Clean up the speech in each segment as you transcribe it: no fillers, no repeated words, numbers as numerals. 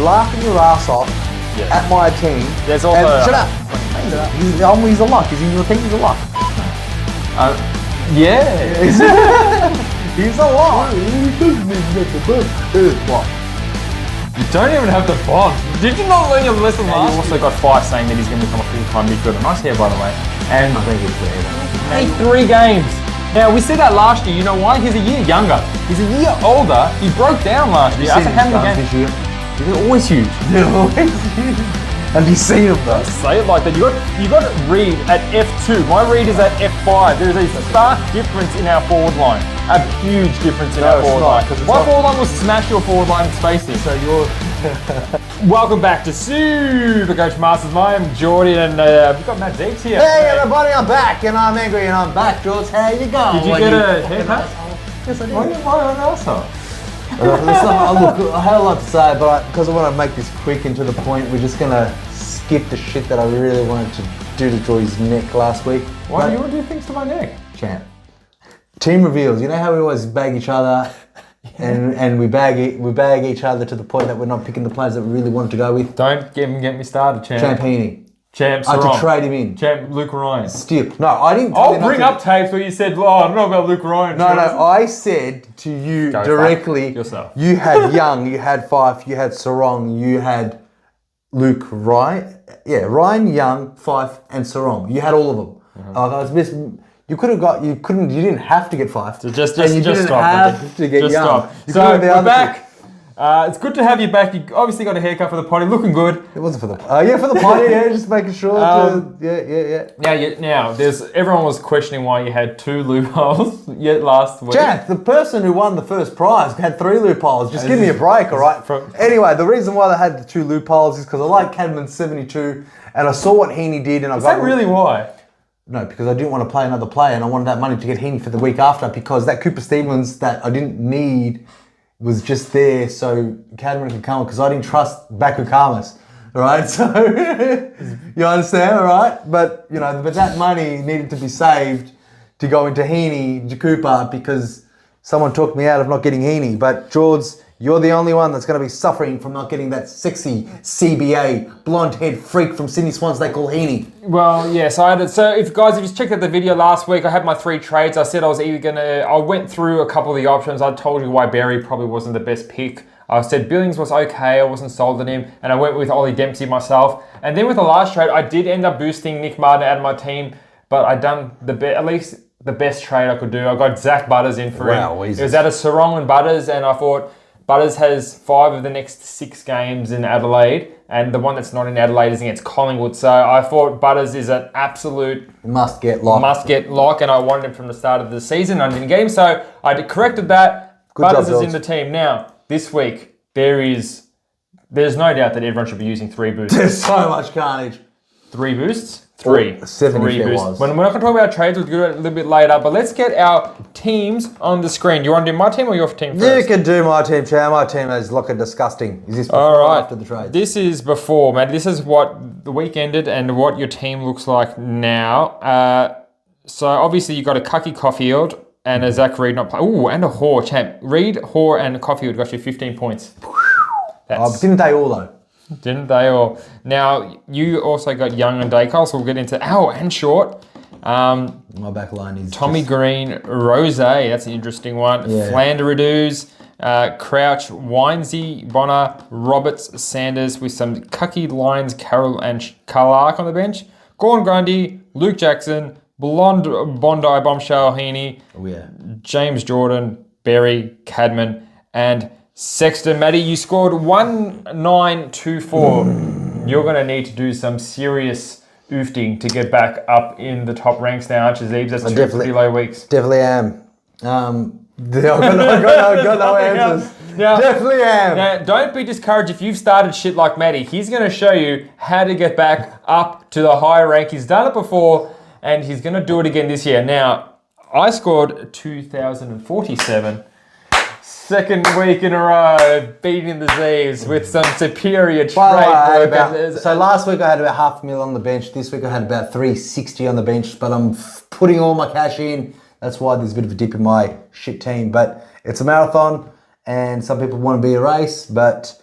laughing your ass off at my team. There's also... Shut up. He's a lock. He's in your team. He's a lock. Yeah. He's a lock. What? You don't even have the box. Did you not learn your lesson last year? You also got Fyfe saying that he's going to become a full-time midfielder. Nice hair, by the way. And I think it's weird. played 3 games. Now, we said that last year. You know why? He's a year younger. He's a year older. He broke down last year. After how many games this year? They're always huge. They're always huge. Have you seen him though? Say it like that. You got to read at F2. My read is at F5. There is a stark difference in our forward line. A huge difference in our forward line. My forward line will smash your forward line spacing. So you're... Welcome back to SuperCoach Masters. I am Jordy and we've got Matt Deeks here. Hey everybody, I'm back and I'm angry and I'm back, George. How you going? Did you get a haircut? Yes, I did. Why are you an asshole? Look, I had a lot to say, but because I want to make this quick and to the point, we're just going to skip the shit that I really wanted to do to Joy's neck last week. Why do you want to do things to my neck? Champ. Team reveals. You know how we always bag each other and we bag each other to the point that we're not picking the players that we really wanted to go with? Don't get me started, Champ. Champ Heaney. Champ I had Sarong. to trade him in. Champ Luke Ryan. Still. No, I didn't. I'll bring up tapes where you said, "Oh, I don't know about Luke Ryan." No, I said to you directly. Yourself. You had Young, you had Fyfe, you had Sarong, you had Luke Ryan. Yeah, Ryan, Young, Fyfe, and Sarong. You had all of them. You could have got. You didn't have to get Fyfe. So just and you didn't stop. have to get just Young. Stop. So we're back. It's good to have you back. You obviously got a haircut for the potty, looking good. It wasn't for the for the potty. Yeah, just making sure. Now, everyone was questioning why you had 2 loopholes yet last week. Jack, the person who won the first prize had 3 loopholes. Just give me a break, all right? Anyway, the reason why they had the 2 loopholes is because I like Cadman's 72, and I saw what Heaney did, and I got. Is that really why? No, because I didn't want to play another player, and I wanted that money to get Heaney for the week after, because that Cooper Stevens that I didn't need was just there so Cadman could come, because I didn't trust Baku Kamas, right? So, you understand, all right? But, but that money needed to be saved to go into Heaney, Cooper, because someone talked me out of not getting Heaney. But, George, you're the only one that's going to be suffering from not getting that sexy CBA blonde-haired freak from Sydney Swans they call Heaney. Well, yeah, so if you checked out the video last week, I had my 3 trades. I said I went through a couple of the options. I told you why Berry probably wasn't the best pick. I said Billings was okay, I wasn't sold on him, and I went with Ollie Dempsey myself. And then with the last trade, I did end up boosting Nick Martin out of my team, but I done at least the best trade I could do. I got Zach Butters in for him. Jesus. It was out of Sarong and Butters, and I thought Butters has 5 of the next 6 games in Adelaide, and the one that's not in Adelaide is against Collingwood. So I thought Butters is an absolute must get lock, and I wanted him from the start of the season. I didn't get him, so I corrected that. Good Butters job, is in the team now. This week there's no doubt that everyone should be using 3 boosts. There's so much carnage. 3 boosts. 3. 7 3 if there boosts. was. We're not going to talk about trades, we'll do it a little bit later, but let's get our teams on the screen. Do you want to do my team or your team first? You can do my team, Chad. My team is looking disgusting. Is this before All right. or after the trade? This is before, man. This is what the week ended and what your team looks like now. So obviously you got a Cucky Caulfield and a Zach Reid not play. Ooh, and a Hoare, champ. Reid, Hoare, and Caulfield got you 15 points. Didn't they all though? Didn't they all? Now, you also got Young and Daicos, so we'll get into... and Short. My back line is Tommy Green, Rose, that's an interesting one. Yeah. Flanderadus, Crouch, Winesy, Bonner, Roberts, Sanders, with some Cucky Lions, Carroll and Clark on the bench. Gordon Grundy, Luke Jackson, Blonde Bondi Bombshell Heaney, James Jordan, Berry, Cadman, and Sexton. Matty, you scored 1924. You're going to need to do some serious oofting to get back up in the top ranks now, aren't you, Zeebs? That's 2 pretty low weeks. Definitely am. I've got no answers. Now, definitely am. Now, don't be discouraged if you've started shit like Matty. He's going to show you how to get back up to the higher rank. He's done it before, and he's going to do it again this year. Now, I scored 2,047. Second week in a row, beating the Zeebs with some superior trade work. So last week I had about $500,000 on the bench. This week I had about 360 on the bench, but I'm putting all my cash in. That's why there's a bit of a dip in my shit team. But it's a marathon, and some people want to be a race, but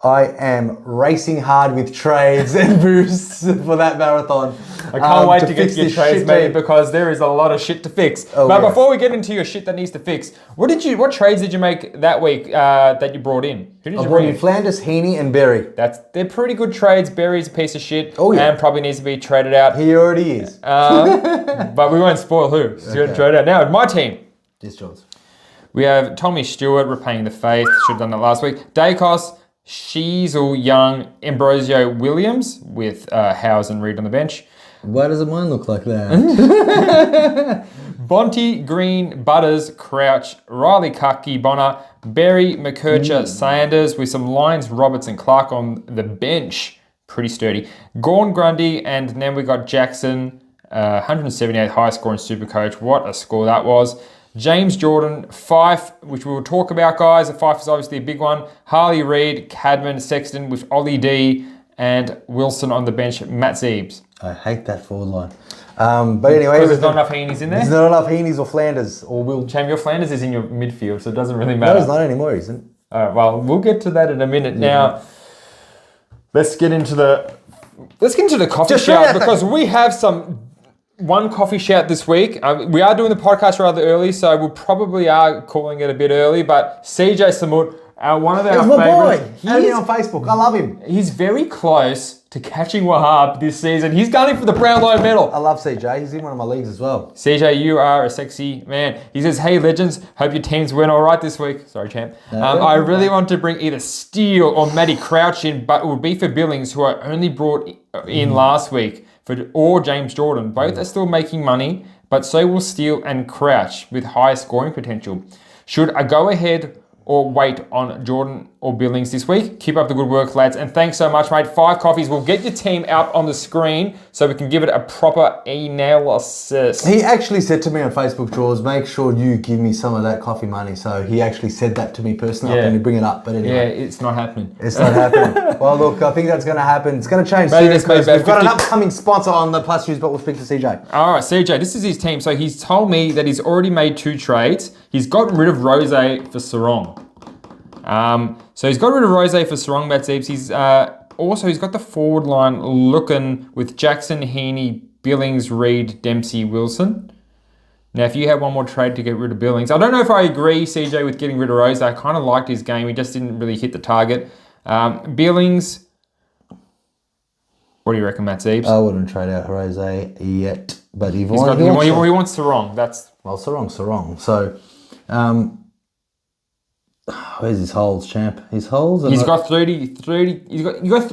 I am racing hard with trades and boosts for that marathon. I can't wait to get to your trades, mate, because there is a lot of shit to fix. But before we get into your shit that needs to fix, what trades did you make that week that you brought in? Who did you bring in? Flanders, Heaney, and Berry. They're pretty good trades. Berry's a piece of shit yeah. and probably needs to be traded out. He already is. But we won't spoil who. So you're going to trade out. Now, my team. Yes, Johns. We have Tommy Stewart repaying the faith. Should have done that last week. Daicos, Sheasel, Young, Ambrosio, Williams with Howes and Reed on the bench. Why doesn't mine look like that? Bonte, Green, Butters, Crouch, Riley, Kaki, Bonner, Berry, McKercher, Sanders with some Lyons, Roberts and Clark on the bench. Pretty sturdy. Gawn, Grundy, and then we got Jackson, 178 high score in Supercoach. What a score that was. James Jordan, Fyfe, which we will talk about, guys. Fyfe is obviously a big one. Harley Reid, Cadman, Sexton with Ollie D, and Wilson on the bench, Matt Zeebs. I hate that forward line. But anyway... Because there's not enough Heanies in there? There's not enough Heanies or Flanders or Will. Cham, your Flanders is in your midfield, so it doesn't really matter. No, it's not anymore, isn't it? All right, well, we'll get to that in a minute. Yeah. Now, let's get into the coffee shout, because we have one coffee shout this week. We are doing the podcast rather early, so we probably are calling it a bit early, but CJ Samut, one of our favourites. He's my boy. He's on Facebook. I love him. He's very close to catching Wahab this season. He's gunning for the Brownlow medal. I love CJ. He's in one of my leagues as well. CJ, you are a sexy man. He says, hey, legends, hope your teams went all right this week. Sorry, champ. I really want to bring either Steele or Matty Crouch in, but it would be for Billings, who I only brought in last week, or James Jordan. Both are still making money, but so will Steele and Crouch with high scoring potential. Should I go ahead or wait on Jordan or Billings this week? Keep up the good work, lads. And thanks so much, mate. 5 coffees. We'll get your team out on the screen so we can give it a proper analysis. He actually said to me on Facebook, George, make sure you give me some of that coffee money. So he actually said that to me personally. I'm going to bring it up. But anyway. Yeah, it's not happening. It's not happening. Well, look, I think that's going to happen. It's going to change soon because we've got an upcoming sponsor on the Plus News, but we'll speak to CJ. All right, CJ, this is his team. So he's told me that he's already made 2 trades. He's gotten rid of Rose for Sarong. So he's got rid of Rose for Sarong, Matt Zeebs. He's got the forward line looking with Jackson, Heaney, Billings, Reid, Dempsey, Wilson. Now, if you had one more trade to get rid of Billings, I don't know if I agree, CJ, with getting rid of Rose. I kind of liked his game. He just didn't really hit the target. Billings, what do you reckon, Matt Zeebs? I wouldn't trade out Rose yet, but he wants Sarong. Sarong. So, where's his holes, champ? His holes? He's got 30.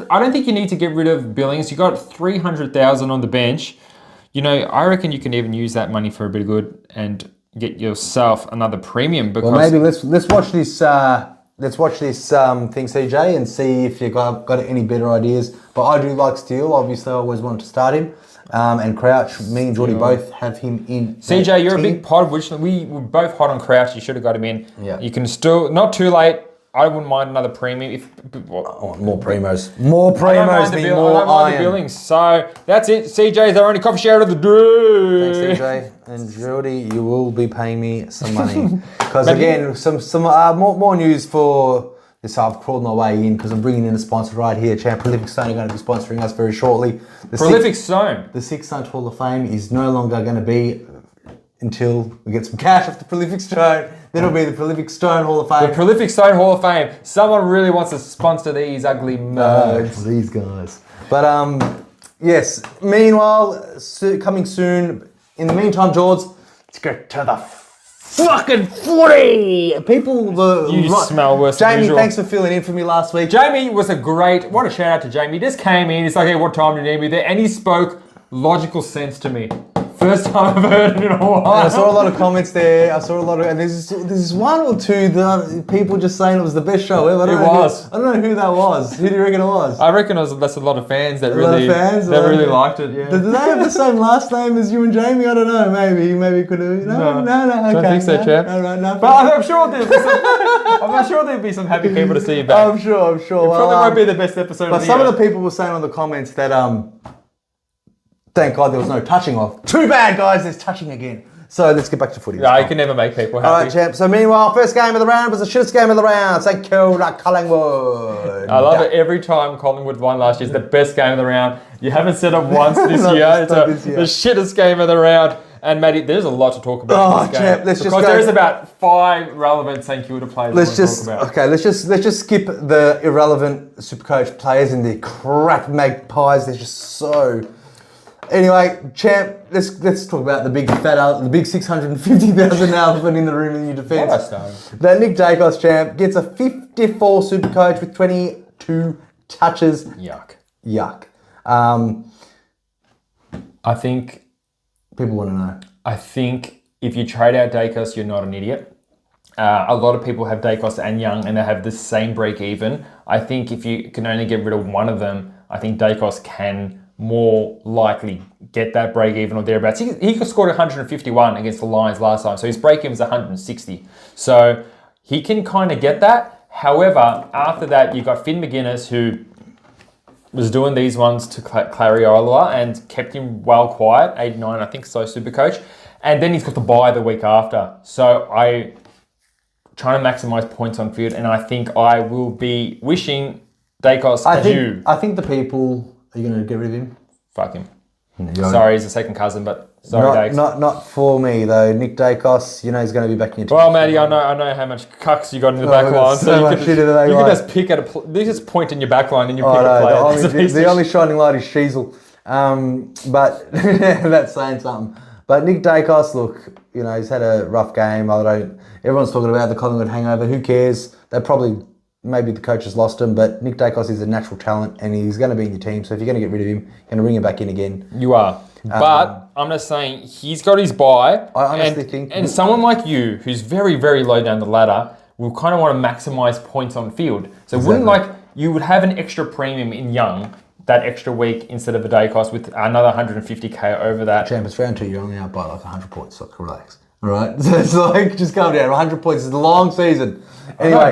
I don't think you need to get rid of Billings. You got 300,000 on the bench. You know, I reckon you can even use that money for a bit of good and get yourself another premium. Because well, maybe let's watch this. Let's watch this thing, CJ, and see if you got any better ideas. But I do like Steele. Obviously, I always wanted to start him. And Crouch, me and Geordie both have him in. CJ, you're a big pod, which we were both hot on Crouch. You should have got him in. Yeah. You can still, not too late. I wouldn't mind another premium. I want more Premos. More Premos mean more I don't mind the Billings. So that's it. CJ's our only coffee shout of the day. Thanks, CJ. And Geordie, you will be paying me some money. Because again, some more news for this. I've crawled my way in because I'm bringing in a sponsor right here. Champ Prolific Stone are going to be sponsoring us very shortly. Prolific Stone? The Six Sunt Hall of Fame is no longer going to be until we get some cash off the Prolific Stone. Then it'll be the Prolific Stone Hall of Fame. The Prolific Stone Hall of Fame. Someone really wants to sponsor these ugly mugs. These guys. But yes, meanwhile, coming soon. In the meantime, George, let's go to the fucking footy. You smell worse than Jamie, usual. thanks for filling in for me last week. Jamie was what a shout out to Jamie. He just came in, he's like, hey, what time do you need me there? And he spoke logical sense to me. First time I've heard it in a while. I saw a lot of comments there. And there's one or two that people just saying it was the best show ever. I don't know who that was. Who do you reckon it was? I reckon that's a lot of fans that really liked it. Yeah. Did they have the same last name as you and Jamie? I don't know. Maybe could have. No. Okay. I don't think so, champ. No. But I'm sure there'll be some happy people to see you back. I'm sure. It probably won't be the best episode. But some of the people were saying on the comments that thank God there was no touching off. Too bad, guys. There's touching again. So let's get back to footy. Yeah, you can never make people happy. All right, champ. So meanwhile, first game of the round was the shittest game of the round. St Kilda, Collingwood. I love it every time Collingwood won last year. It's the best game of the round. You haven't said it once this Not year. this year. The shittest game of the round. And Matty, there's a lot to talk about in this game. Champ, let's just because go. there is about 5 relevant St Kilda players Let's to talk about. let's just skip the irrelevant Supercoach players and the crap magpies. They're just so. Anyway, champ, let's talk about the big the big 650,000 elephant in the room in your defence. That Nick Daicos, champ, gets a 54 Supercoach with 22 touches. Yuck. I think people want to know. I think if you trade out Daicos, you're not an idiot. A lot of people have Daicos and Young, and they have the same break even. I think if you can only get rid of one of them, I think Daicos can more likely get that break even or thereabouts. He scored 151 against the Lions last time, so his break even was 160. So he can kind of get that. However, after that, you've got Finn McGuinness, who was doing these ones to Clariola and kept him well quiet, 89, I think so, Supercoach. And then he's got the bye the week after. So I trying to maximise points on field, and I think I will be wishing Daicos adieu. I think the people... Are you going to get rid of him? Fuck him. Sorry, he's a second cousin, but sorry, Daicos. Not for me, though. Nick Daicos, he's going to be back in your team. Well, Matty, I know how much cucks you got in the back line. So much shit in the back line. You can just pick at you just point in your back line and you pick a player. The only shining light is Sheasel. But that's saying something. But Nick Daicos, look, he's had a rough game. Everyone's talking about the Collingwood hangover. Who cares? Maybe the coach has lost him, but Nick Daicos is a natural talent and he's going to be in your team. So if you're going to get rid of him, you're going to bring him back in again. You are. But I'm just saying, he's got his bye. I honestly think... And someone like you, who's very, very low down the ladder, will kind of want to maximise points on field. So you would have an extra premium in Young that extra week instead of a Daicos with another 150k over that. Champ, it's round 2, you're only out by 100 points, so relax. All right? So it's just calm down. 100 points is a long season. Anyway,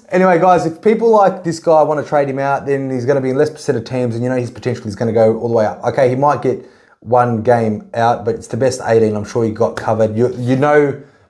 anyway, guys, if people like this guy want to trade him out, then he's going to be in less percent of teams, and his potential is going to go all the way up. Okay, he might get one game out, but it's the best 18. I'm sure he got covered.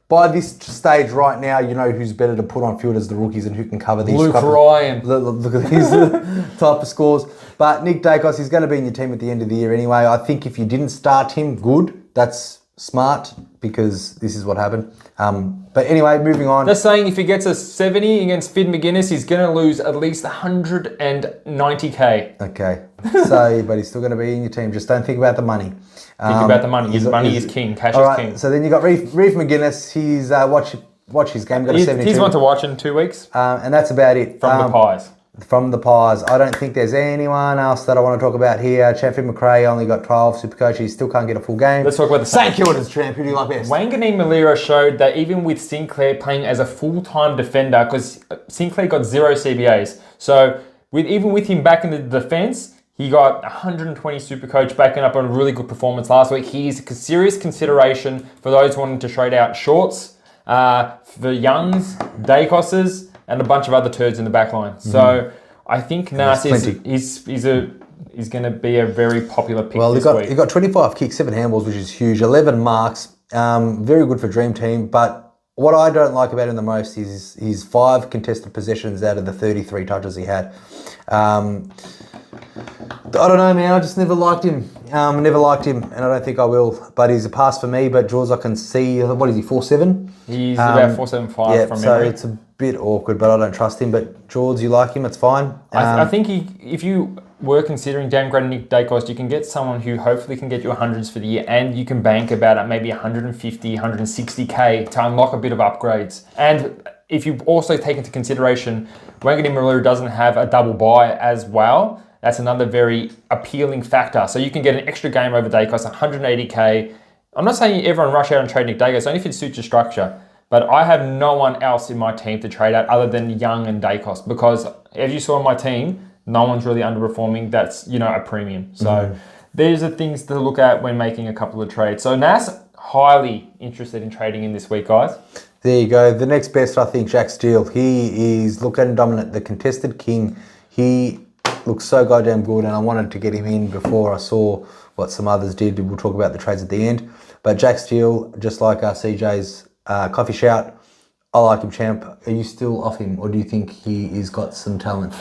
By this stage right now, who's better to put on field as the rookies and who can cover these. Luke Ryan. Look at these type of scores. But Nick Daicos, he's going to be in your team at the end of the year anyway. I think if you didn't start him, good. That's smart because this is what happened. But anyway, moving on. They're saying if he gets a 70 against Finn McGuinness, he's going to lose at least 190k. Okay. But he's still going to be in your team. Just don't think about the money. Think about the money. Money is king. Cash is king. So then you got Reef McGuinness. He's watch his game. Got a 72. He's one to watch in 2 weeks. And that's about it. From the Pies. From the Pies. I don't think there's anyone else that I want to talk about here. Champion McRae only got 12 Supercoach. He still can't get a full game. Let's talk about the St Kilda's champ. Who do you like best? Wanganeen Malira showed that even with Sinclair playing as a full-time defender, because Sinclair got 0 CBAs. So even with him back in the defence, he got 120 Supercoach backing up on a really good performance last week. He's a serious consideration for those wanting to trade out shorts, for Youngs, Daicoses, and a bunch of other turds in the back line. So I think Nas is going to be a very popular pick this week. He got 25 kicks, 7 handballs, which is huge, 11 marks. Very good for Dream Team. But what I don't like about him the most is his 5 contested possessions out of the 33 touches he had. I don't know, man. I just never liked him. And I don't think I will. But he's a pass for me. But Jaws, I can see, what is he, 4'7"? He's about 4'7", 5 from memory. So it's a bit awkward, but I don't trust him. But George, you like him, it's fine. I think if you were considering downgrading Nick Daicos, you can get someone who hopefully can get you 100s for the year, and you can bank about maybe 150, 160k to unlock a bit of upgrades. And if you also take into consideration, Wanganeen Malira doesn't have a double bye as well. That's another very appealing factor. So you can get an extra game over Daicos, 180k. I'm not saying everyone rush out and trade Nick Daicos, only if it suits your structure. But I have no one else in my team to trade out other than Young and Daicos, because as you saw on my team, no one's really underperforming. That's, a premium. So these are things to look at when making a couple of trades. So Nas, highly interested in trading in this week, guys. There you go. The next best, I think, Jack Steele. He is looking dominant, the contested king. He looks so goddamn good, and I wanted to get him in before I saw what some others did. We'll talk about the trades at the end. But Jack Steele, just like CJ's coffee shout, I like him, champ. Are you still off him, or do you think he's got some talent?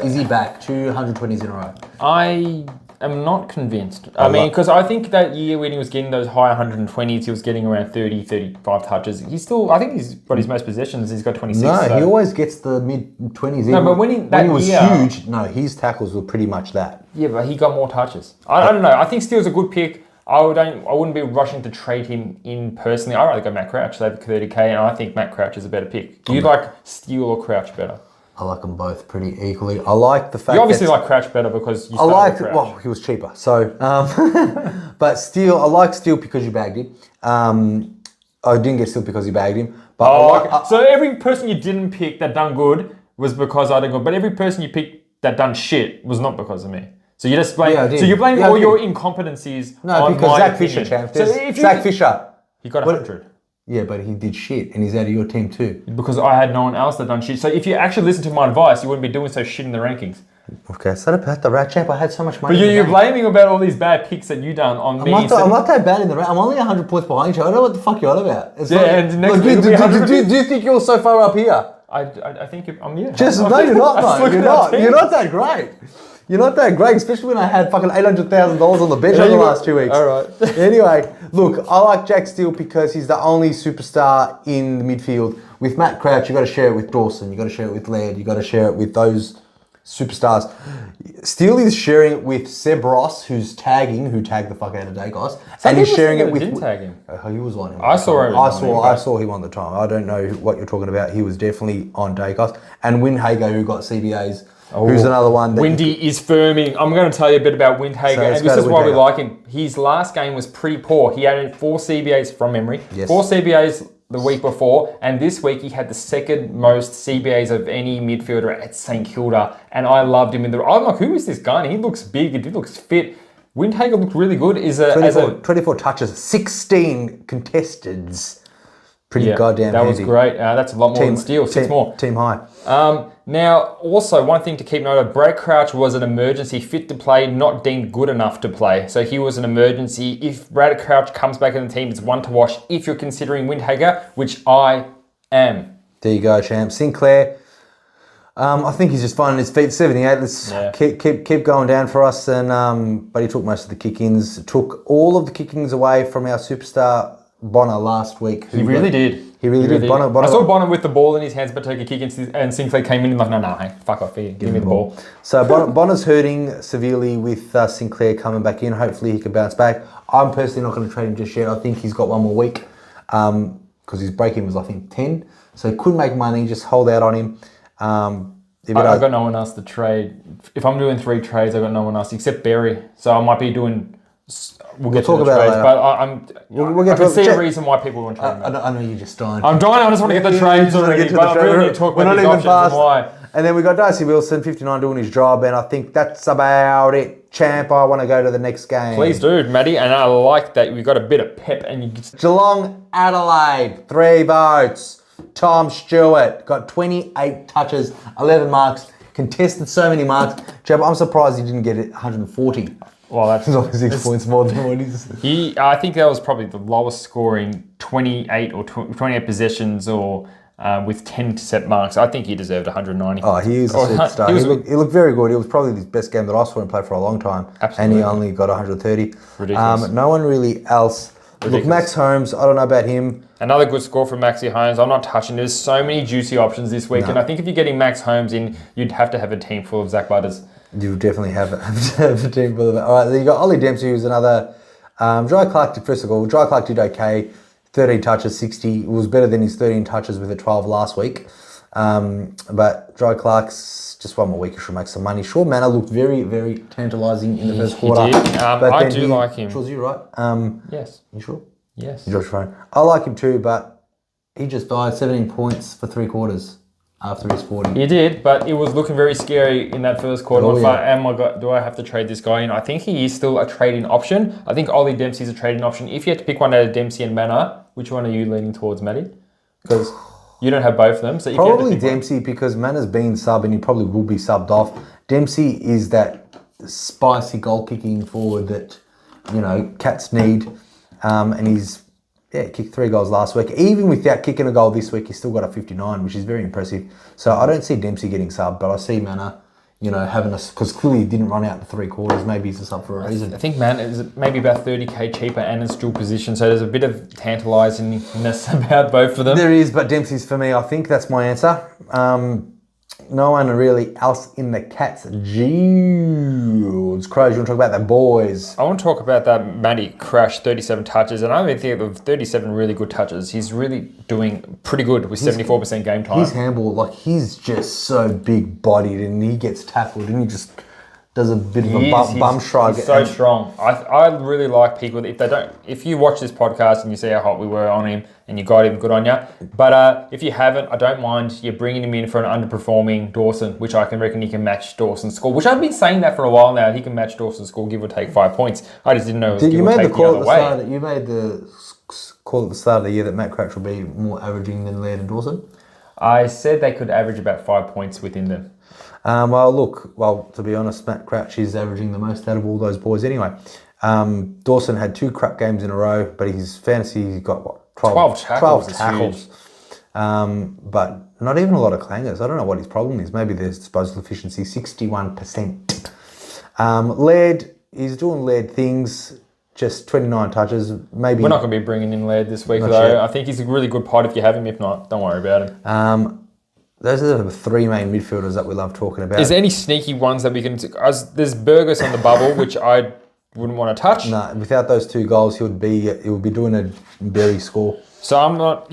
Is he back 220s in a row? I am not convinced. I mean, because I think that year when he was getting those high 120s, he was getting around 30, 35 touches. I think he's got his most possessions. He's got 26. No, he always gets the mid-20s. No, but when he was huge, no, his tackles were pretty much that. Yeah, but he got more touches. I don't know. I think Steele's a good pick. I wouldn't be rushing to trade him in personally. I'd rather go Matt Crouch, save 30k, and I think Matt Crouch is a better pick. Do you like Steele or Crouch better? I like them both pretty equally. I like the fact you obviously like Crouch better because you started with Crouch. Well, he was cheaper. So, but Steele, I like Steele because you bagged him. I didn't get Steele because you bagged him. But so every person you didn't pick that done good was because I didn't go. But every person you picked that done shit was not because of me. So you just blame. So you're blaming all your incompetencies. No, on because my Zach opinion. Fisher, champ. So Zach Fisher. He got 100. Yeah, but he did shit, and he's out of your team too. Because I had no one else that done shit. So if you actually listened to my advice, you wouldn't be doing so shit in the rankings. Okay, so about the rat champ. I had so much money. But you're blaming about all these bad picks that you done on me. I'm not that bad in the rat. I'm only 100 points behind you. I don't know what the fuck you're on about. It's and next do you think you're so far up here? I think I'm here. No, you're not, though. You're not. You're not that great. You're not that great, especially when I had fucking $800,000 on the bench over the last 2 weeks. All right. Anyway, look, I like Jack Steele because he's the only superstar in the midfield. With Matt Crouch, you got to share it with Dawson. You got to share it with Laird. You got to share it with those superstars. Steele is sharing it with Seb Ross, who tagged the fuck out of Daicos, and he's sharing it with. Didn't tag him. He was on him. I saw him on the time. I don't know what you're talking about. He was definitely on Daicos, and Windhager, who got CBAs. Who's another one? Windy is firming. I'm going to tell you a bit about Windhager, and this is why we like him. His last game was pretty poor. He had 4 CBAs from memory. Yes. 4 CBAs the week before, and this week he had the second most CBAs of any midfielder at St Kilda, and I loved him. I'm like, who is this guy? And he looks big. He looks fit. Windhager looked really good. 24 touches, 16 contested. Pretty goddamn that handy. Was great. That's a lot more than Steele. 6 more. Team high. Now, also, one thing to keep note of, Brad Crouch was an emergency, fit to play, not deemed good enough to play. So he was an emergency. If Brad Crouch comes back in the team, it's one to watch if you're considering Windhager, which I am. There you go, champ. Sinclair, I think he's just finding his feet. 78. Let's keep going down for us. And but he took most of the kick-ins. Took all of the kick-ins away from our superstar Bonner last week. He really did. He really did. Bonner. I saw Bonner with the ball in his hands, but take a kick, and Sinclair came in and like, no, hey, fuck off here. Give me the ball. So Bonner's hurting severely with Sinclair coming back in. Hopefully he can bounce back. I'm personally not going to trade him just yet. I think he's got one more week because his break-in was, I think, 10. So he could make money. Just hold out on him. I've got no one else to trade. If I'm doing 3 trades, I've got no one else except Berry. So I might be doing... We'll get to the trades, but I can see a reason why people want to trade him. I know you're just dying. I'm dying. I just want to get the trades already, but I really need to talk about these options and why. And then we got Darcy Wilson, 59, doing his job, and I think that's about it. Champ, I want to go to the next game. Please do, Matty, and I like that we've got a bit of pep. And Geelong, Adelaide, 3 votes. Tom Stewart got 28 touches, 11 marks, contested so many marks. Champ, I'm surprised he didn't get it 140. Well, that's only 6 points more than what he's... I think that was probably the lowest scoring 28 or 28 possessions or with 10 set marks. I think he deserved 190. Oh, he is a superstar. He looked very good. It was probably the best game that I saw him play for a long time. Absolutely. And he only got 130. Ridiculous. No one really else. Look, Max Holmes, I don't know about him. Another good score from Maxi Holmes. I'm not touching. There's so many juicy options this week. No. And I think if you're getting Max Holmes in, you'd have to have a team full of Zach Butters. You definitely have a team full of it. All right, then you got Ollie Dempsey, who's another... Dry Clark did, first of all, Dry Clark did okay. 13 touches, 60. It was better than his 13 touches with a 12 last week. But Dry Clark's just one more week, he should make some money. Shaw Manor looked very, very tantalising in the first quarter. He did. I do like him. Was you right? Yes. You sure? Yes. Josh Frone. I like him too, but he just died 17 points for 3 quarters. After his 40. He did, but it was looking very scary in that first quarter. Do I have to trade this guy in? I think he is still a trading option. I think Ollie Dempsey is a trading option. If you had to pick one out of Dempsey and Manor, which one are you leaning towards, Matty? Because you don't have both of them. So probably Dempsey, because Manor's been sub and he probably will be subbed off. Dempsey is that spicy goal kicking forward that, Cats need. And he's kicked 3 goals last week. Even without kicking a goal this week, he's still got a 59, which is very impressive. So I don't see Dempsey getting subbed, but I see Manor, having because clearly he didn't run out the 3 quarters. Maybe he's a sub for a reason. I think Manor is maybe about 30k cheaper and in dual position, so there's a bit of tantalisingness about both of them. There is, but Dempsey's for me. I think that's my answer. No one really else in the Cats. Crows, you want to talk about the boys? I want to talk about that Matty crash, 37 touches, and I even think of 37 really good touches. He's really doing pretty good with 74% game time. His handball, he's just so big-bodied, and he gets tackled, and he just does a bit of a bum shrug. He's so strong. I really like people, if you watch this podcast and you see how hot we were on him and you got him, good on you. But if you haven't, I don't mind you bringing him in for an underperforming Dawson, which I can reckon he can match Dawson's score, which I've been saying that for a while now. He can match Dawson's score, give or take 5 points. I just didn't know it was give or take the other way. You made the call at the start of the year that Matt Cratch will be more averaging than Laird and Dawson? I said they could average about 5 points within them. To be honest, Matt Crouch is averaging the most out of all those boys anyway. Dawson had 2 crap games in a row, but his fantasy got 12 tackles. But not even a lot of clangers. I don't know what his problem is. Maybe there's disposal efficiency, 61%. Laird, he's doing Laird things, just 29 touches. Maybe we're not going to be bringing in Laird this week, though. Yet. I think he's a really good pod if you have him. If not, don't worry about him. Those are the 3 main midfielders that we love talking about. Is there any sneaky ones that we can... There's Burgos on the bubble, which I wouldn't want to touch. No, without those 2 goals, he would be doing a Berry score. So I'm not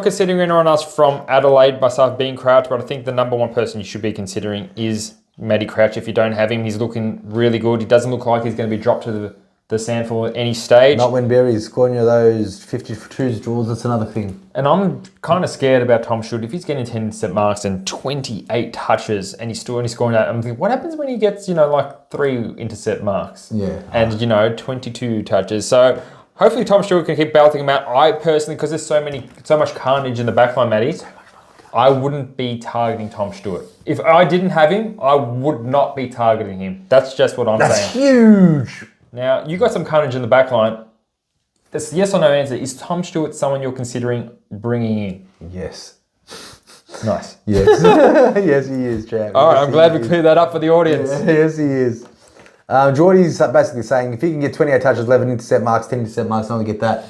considering anyone else from Adelaide, myself being Crouch, but I think the number 1 person you should be considering is Matty Crouch. If you don't have him, he's looking really good. He doesn't look like he's going to be dropped to the SANFL at any stage. Not when Berry's scoring you those 52s draws, that's another thing. And I'm kind of scared about Tom Stewart. If he's getting 10 intercept marks and 28 touches and he's only scoring that, I'm thinking, what happens when he gets, 3 intercept marks? Yeah. And, 22 touches. So hopefully Tom Stewart can keep belting him out. I personally, because there's so much carnage in the backline, Matty, I wouldn't be targeting Tom Stewart. If I didn't have him, I would not be targeting him. That's just what I'm saying. That's huge. Now, you got some carnage in the back line. This yes or no answer. Is Tom Stewart someone you're considering bringing in? Yes. Nice. Yes. Yes, he is, Jack. All right, I'm glad we cleared that up for the audience. Yeah, yes, he is. Geordie's basically saying if he can get 28 touches, 11 intercept marks, 10 intercept marks, I only get that.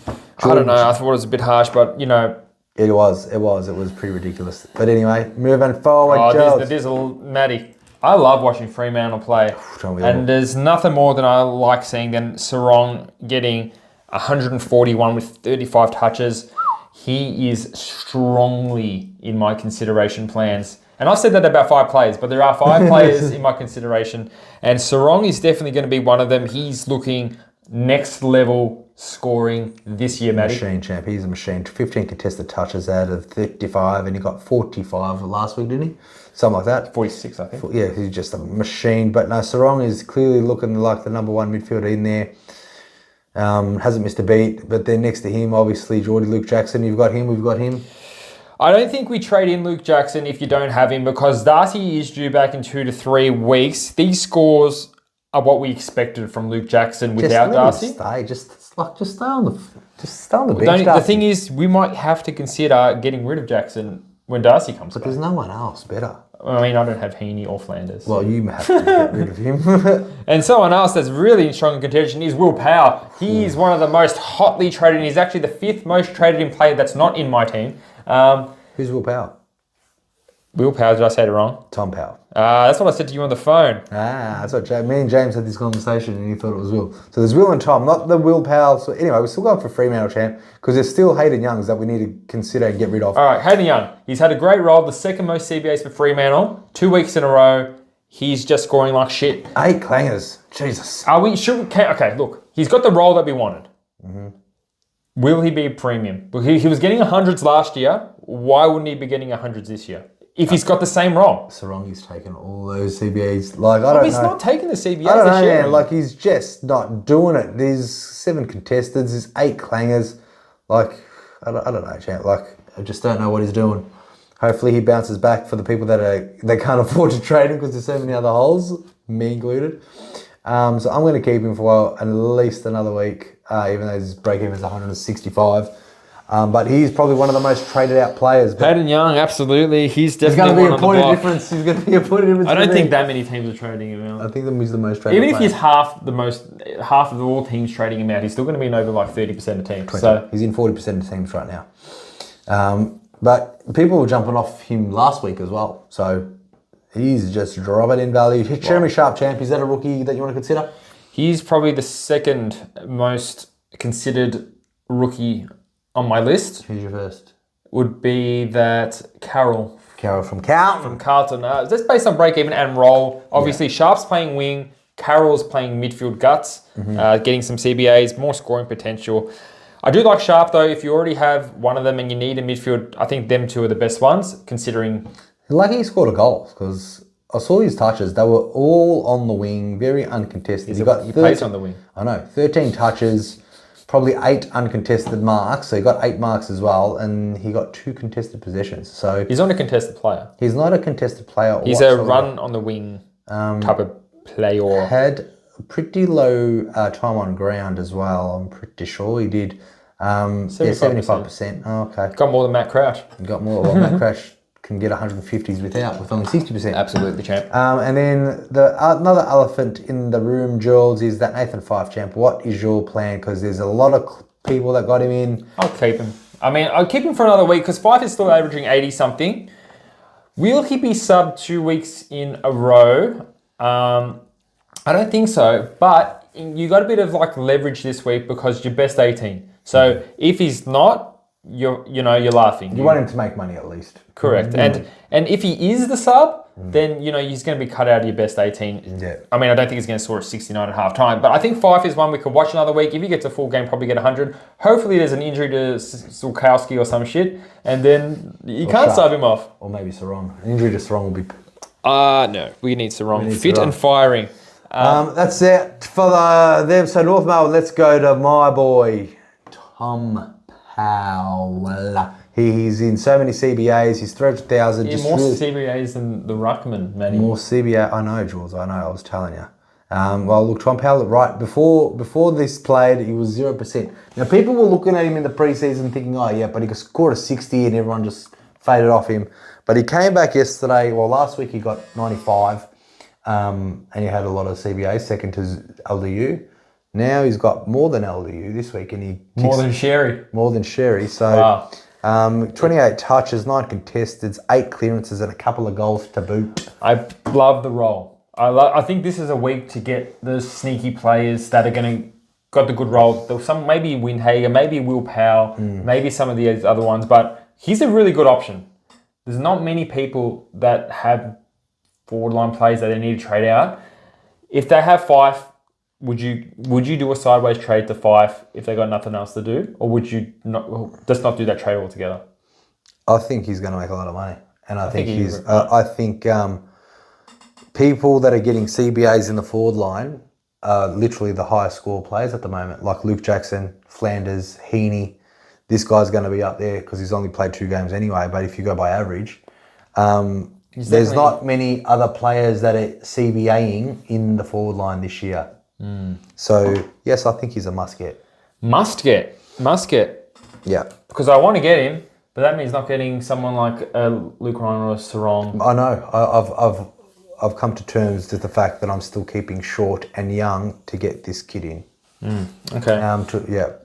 I don't know. I thought it was a bit harsh, but, It was pretty ridiculous. But anyway, moving forward, the Dizzle, Matty. I love watching Fremantle play, and there's nothing more than I like seeing than Sarong getting 141 with 35 touches. He is strongly in my consideration plans. And I've said that about 5 players, but there are 5 players in my consideration, and Sarong is definitely going to be one of them. He's looking next level scoring this year, Matty. Machine champ. He's a machine. 15 contested touches out of 55, and he got 45 last week, didn't he? Something like that. 46, I think. Yeah, he's just a machine. But no, Sarong is clearly looking like the number 1 midfielder in there. Hasn't missed a beat. But then next to him, obviously, Geordie Luke Jackson. You've got him, we've got him. I don't think we trade in Luke Jackson if you don't have him, because Darcy is due back in 2 to 3 weeks. These scores are what we expected from Luke Jackson without Darcy. Just stay on the bench. The thing is, we might have to consider getting rid of Jackson when Darcy comes back. But there's no one else better. I mean, I don't have Heaney or Flanders. Well, you have to get rid of him. And someone else that's really strong in contention is Will Power. He is one of the most hotly traded. He's actually the 5th most traded in player that's not in my team. Who's Will Power? Will Power, did I say it wrong? Tom Power. That's what I said to you on the phone. That's what me and James had this conversation and he thought it was Will. So there's Will and Tom, not the Will Powell. So anyway, we're still going for Fremantle champ because there's still Hayden Youngs that we need to consider and get rid of. All right, Hayden Young. He's had a great role, the 2nd most CBAs for Fremantle, 2 weeks in a row. He's just scoring like shit. 8 clangers. Jesus. Okay, look. He's got the role that we wanted. Mm-hmm. Will he be a premium? He was getting 100s last year. Why wouldn't he be getting 100s this year? If he's got the same role. Sarongi's taken all those CBAs. I don't know. He's not taking the CBAs. I don't know, man. He's just not doing it. There's 7 contesteds. There's 8 clangers. I don't know, champ. I just don't know what he's doing. Hopefully he bounces back for the people that can't afford to trade him because there's so many other holes, me included. So I'm going to keep him for at least another week, even though his break-even is 165. But he's probably one of the most traded out players. Hayden Young, absolutely. He's definitely going to be a point of of difference. He's going to be a point of difference. I don't think that many teams are trading him out. I think he's the most traded. Even if player. he's half of all teams trading him out, he's still going to be in over like 30% of teams. 20. So he's in 40% of teams right now. But people were jumping off him last week as well. So he's just dropping in value. Jeremy Sharp champ. Is that a rookie that you want to consider? He's probably the second most considered rookie on my list. Who's your first? Would be that Carroll. Carroll from Carlton. From Carlton. That's based on break even and roll. Obviously, Sharp's playing wing. Carroll's playing midfield guts. Getting some CBAs, more scoring potential. I do like Sharp though. If you already have one of them and you need a midfield, I think them two are the best ones, considering. Lucky he scored a goal because I saw his touches. They were all on the wing, very uncontested. He plays on the wing. I know, 13 touches, probably 8 uncontested marks. So he got 8 marks as well, and he got 2 contested possessions. So he's not a contested player. He's not a contested player. He's whatsoever. a run on the wing type of player. Had a pretty low time on ground as well. I'm pretty sure he did. 75%. Oh, okay. Got more than Matt Crouch. Got more. Well, Matt Crouch can get 150s with only 60%. Absolutely, champ. And then another elephant in the room, Jules, is that Nathan Fyfe champ. What is your plan? Because there's a lot of people that got him in. I'll keep him. I mean, I'll keep him for another week because Fyfe is still averaging 80 something. Will he be sub 2 weeks in a row? I don't think so. But you got a bit of like leverage this week because you're best 18. So if he's not, you're laughing. You want him to make money at least. Correct. And if he is the sub, then he's going to be cut out of your best 18. Yeah. I mean, I don't think he's going to score a 69 at half time, but I think Fyfe is one we could watch another week. If he gets a full game, probably get 100. Hopefully there's an injury to Sulkowski or some shit, and then you can't sub him off. Or maybe Sarong. An injury to Sarong will be... No. We need Sarong. Fit and firing. That's it for them. So North Melbourne, let's go to my boy, Tom Powell. He's in so many CBAs. He's 300,000. Yeah, more CBAs than the Ruckman, Matty. More CBA. I know, Jules. I know. I was telling you. Well, look, Tom Powell, right, before this played, he was 0%. Now, people were looking at him in the preseason thinking, oh, yeah, but he scored a 60 and everyone just faded off him. But he came back yesterday. Well, last week he got 95 and he had a lot of CBAs, second to LDU. Now he's got more than LDU this week, and he more than Sherry. More than Sherry. So, wow. 28 touches, 9 contesteds, 8 clearances, and a couple of goals to boot. I love the role. I think this is a week to get the sneaky players that are going to got the good role. Some maybe Windhager, maybe Will Powell, maybe some of the other ones, but he's a really good option. There's not many people that have forward line players that they need to trade out. If they have Fyfe, would you do a sideways trade to Fyfe if they got nothing else to do, or would you just not do that trade altogether? I think he's going to make a lot of money, and I think I think people that are getting CBAs in the forward line are literally the highest score players at the moment, like Luke Jackson, Flanders, Heaney. This guy's going to be up there because he's only played 2 games anyway. But if you go by average, there's not many other players that are CBAing in the forward line this year. So, yes, I think he's a must get. Must get. Yeah. Because I want to get him, but that means not getting someone like Luke Ryan or Sarong. I know. I've come to terms with the fact that I'm still keeping Short and Young to get this kid in. Okay.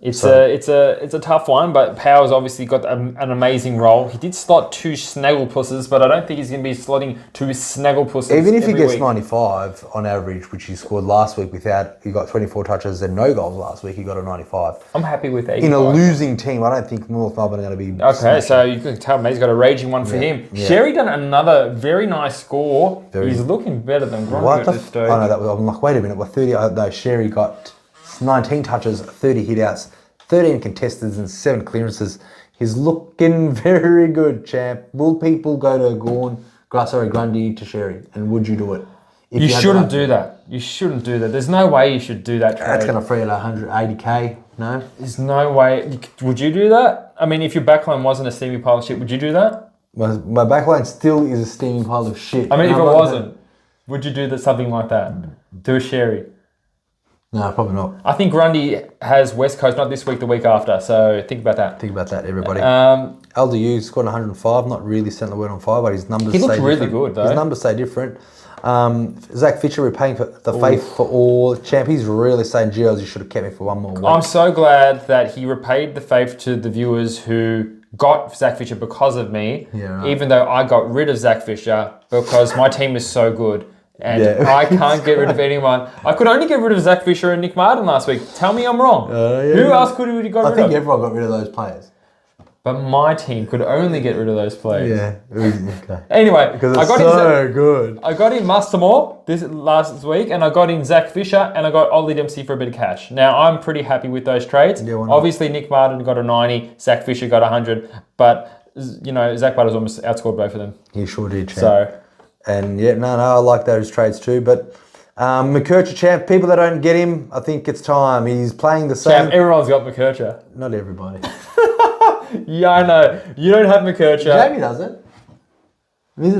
It's a tough one, but Power's obviously got an amazing role. He did slot 2 snagglepusses, but I don't think he's going to be slotting 2 snagglepusses. Even if he gets week. 95 on average, which he scored last week he got 24 touches and no goals last week, he got a 95. I'm happy with 85. In a losing team, I don't think North Melbourne are going to be okay, smashing. So you can tell me he's got a raging one for him. Yeah. Sherry done another very nice score. He's looking better than Gronk at this stage. I know that. I'm like, wait a minute. Sherry got 19 touches, 30 hit-outs, 13 contesteds and 7 clearances. He's looking very good, champ. Will people go to Grundy to Sherry? And would you do it? You shouldn't do that. You shouldn't do that. There's no way you should do that trade. That's going to free out 180k, no? There's no way. Would you do that? I mean, if your backline wasn't a semi-partnership, would you do that? My backline still is a steaming pile of shit. I mean, if it wasn't, would you do something like that? Do a sherry? No, probably not. I think Grundy has West Coast, not this week, the week after. So think about that. Think about that, everybody. LDU scored 105. Not really sent the word on fire, but his numbers. He looks say really different. good, though. His numbers say different. Zach Fisher repaying for the faith for all. Champ, he's really saying, "Geos, you should have kept me for one more week." I'm so glad that he repaid the faith to the viewers who got Zach Fisher because of me. Yeah, right. Even though I got rid of Zach Fisher because my team is so good. And I can't get rid of anyone. I could only get rid of Zach Fisher and Nick Martin last week. Tell me I'm wrong. Who else could we got rid of? I think everyone got rid of those players. But my team could only get rid of those players. Yeah. Okay. Anyway, Because it's so good. I got in Mustamore this last week, and I got in Zach Fisher, and I got Ollie Dempsey for a bit of cash. Now, I'm pretty happy with those trades. Yeah, why not? Obviously, Nick Martin got a 90, Zach Fisher got 100, but, you know, Zach Butters almost outscored both of them. He sure did, champ. So... And yeah, no, I like those trades too. But McKercher, champ, people that don't get him, I think it's time. He's playing the same. Champ, everyone's got McKercher. Not everybody. Yeah, I know. You don't have McKercher. Jamie doesn't.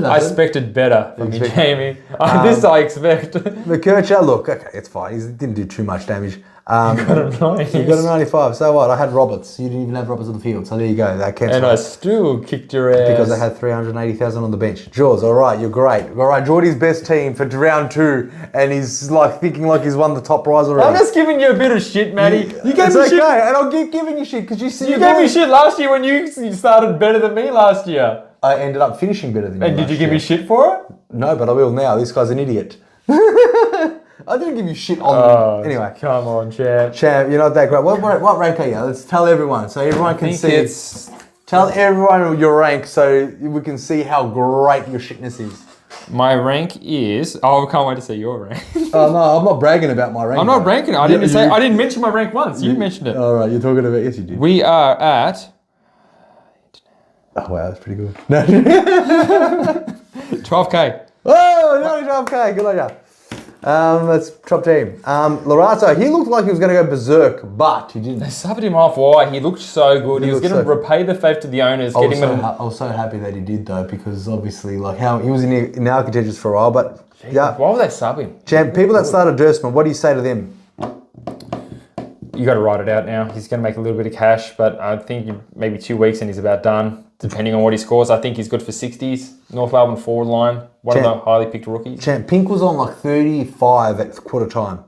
I expected better from you, Jamie. This I expect. McKercher, look, okay, it's fine. He didn't do too much damage. You got a 90. You got a 95. So what? I had Roberts. You didn't even have Roberts on the field. So there you go. That counts. And I still kicked your ass. Because I had 380,000 on the bench. Jaws, all right, you're great. All right, Geordie's best team for round 2, and he's like thinking like he's won the top prize already. I'm just giving you a bit of shit, Matty. You gave it's me okay, shit. and I'll keep giving you shit because you gave me shit last year when you started better than me last year. I ended up finishing better than you. And did you give me shit for it? No, but I will now. This guy's an idiot. I didn't give you shit on anyway. Come on, champ. Champ, you're not that great. What rank are you? Let's tell everyone so everyone can see. Tell everyone your rank so we can see how great your shitness is. My rank is... Oh, I can't wait to see your rank. Oh, no, I'm not bragging about my rank. I'm not ranking it. I didn't mention my rank once. You mentioned it. All right, you're talking about... Yes, you did. We are at... Oh, wow, that's pretty good. 12K. Oh, no, 12K. Good on you. That's top team. Lorato, he looked like he was going to go berserk, but he didn't. They subbed him off. Why? He looked so good. He was going to repay the faith to the owners. I was so happy that he did, though, because obviously, like, how he was in our contenders for a while, but yeah. Why would they sub him? Champ, people that started Durstman, what do you say to them? You got to write it out now. He's going to make a little bit of cash, but I think maybe 2 weeks and he's about done, depending on what he scores. I think he's good for 60s. North Melbourne forward line, one of the highly picked rookies. Champ, Pink was on like 35 at quarter time.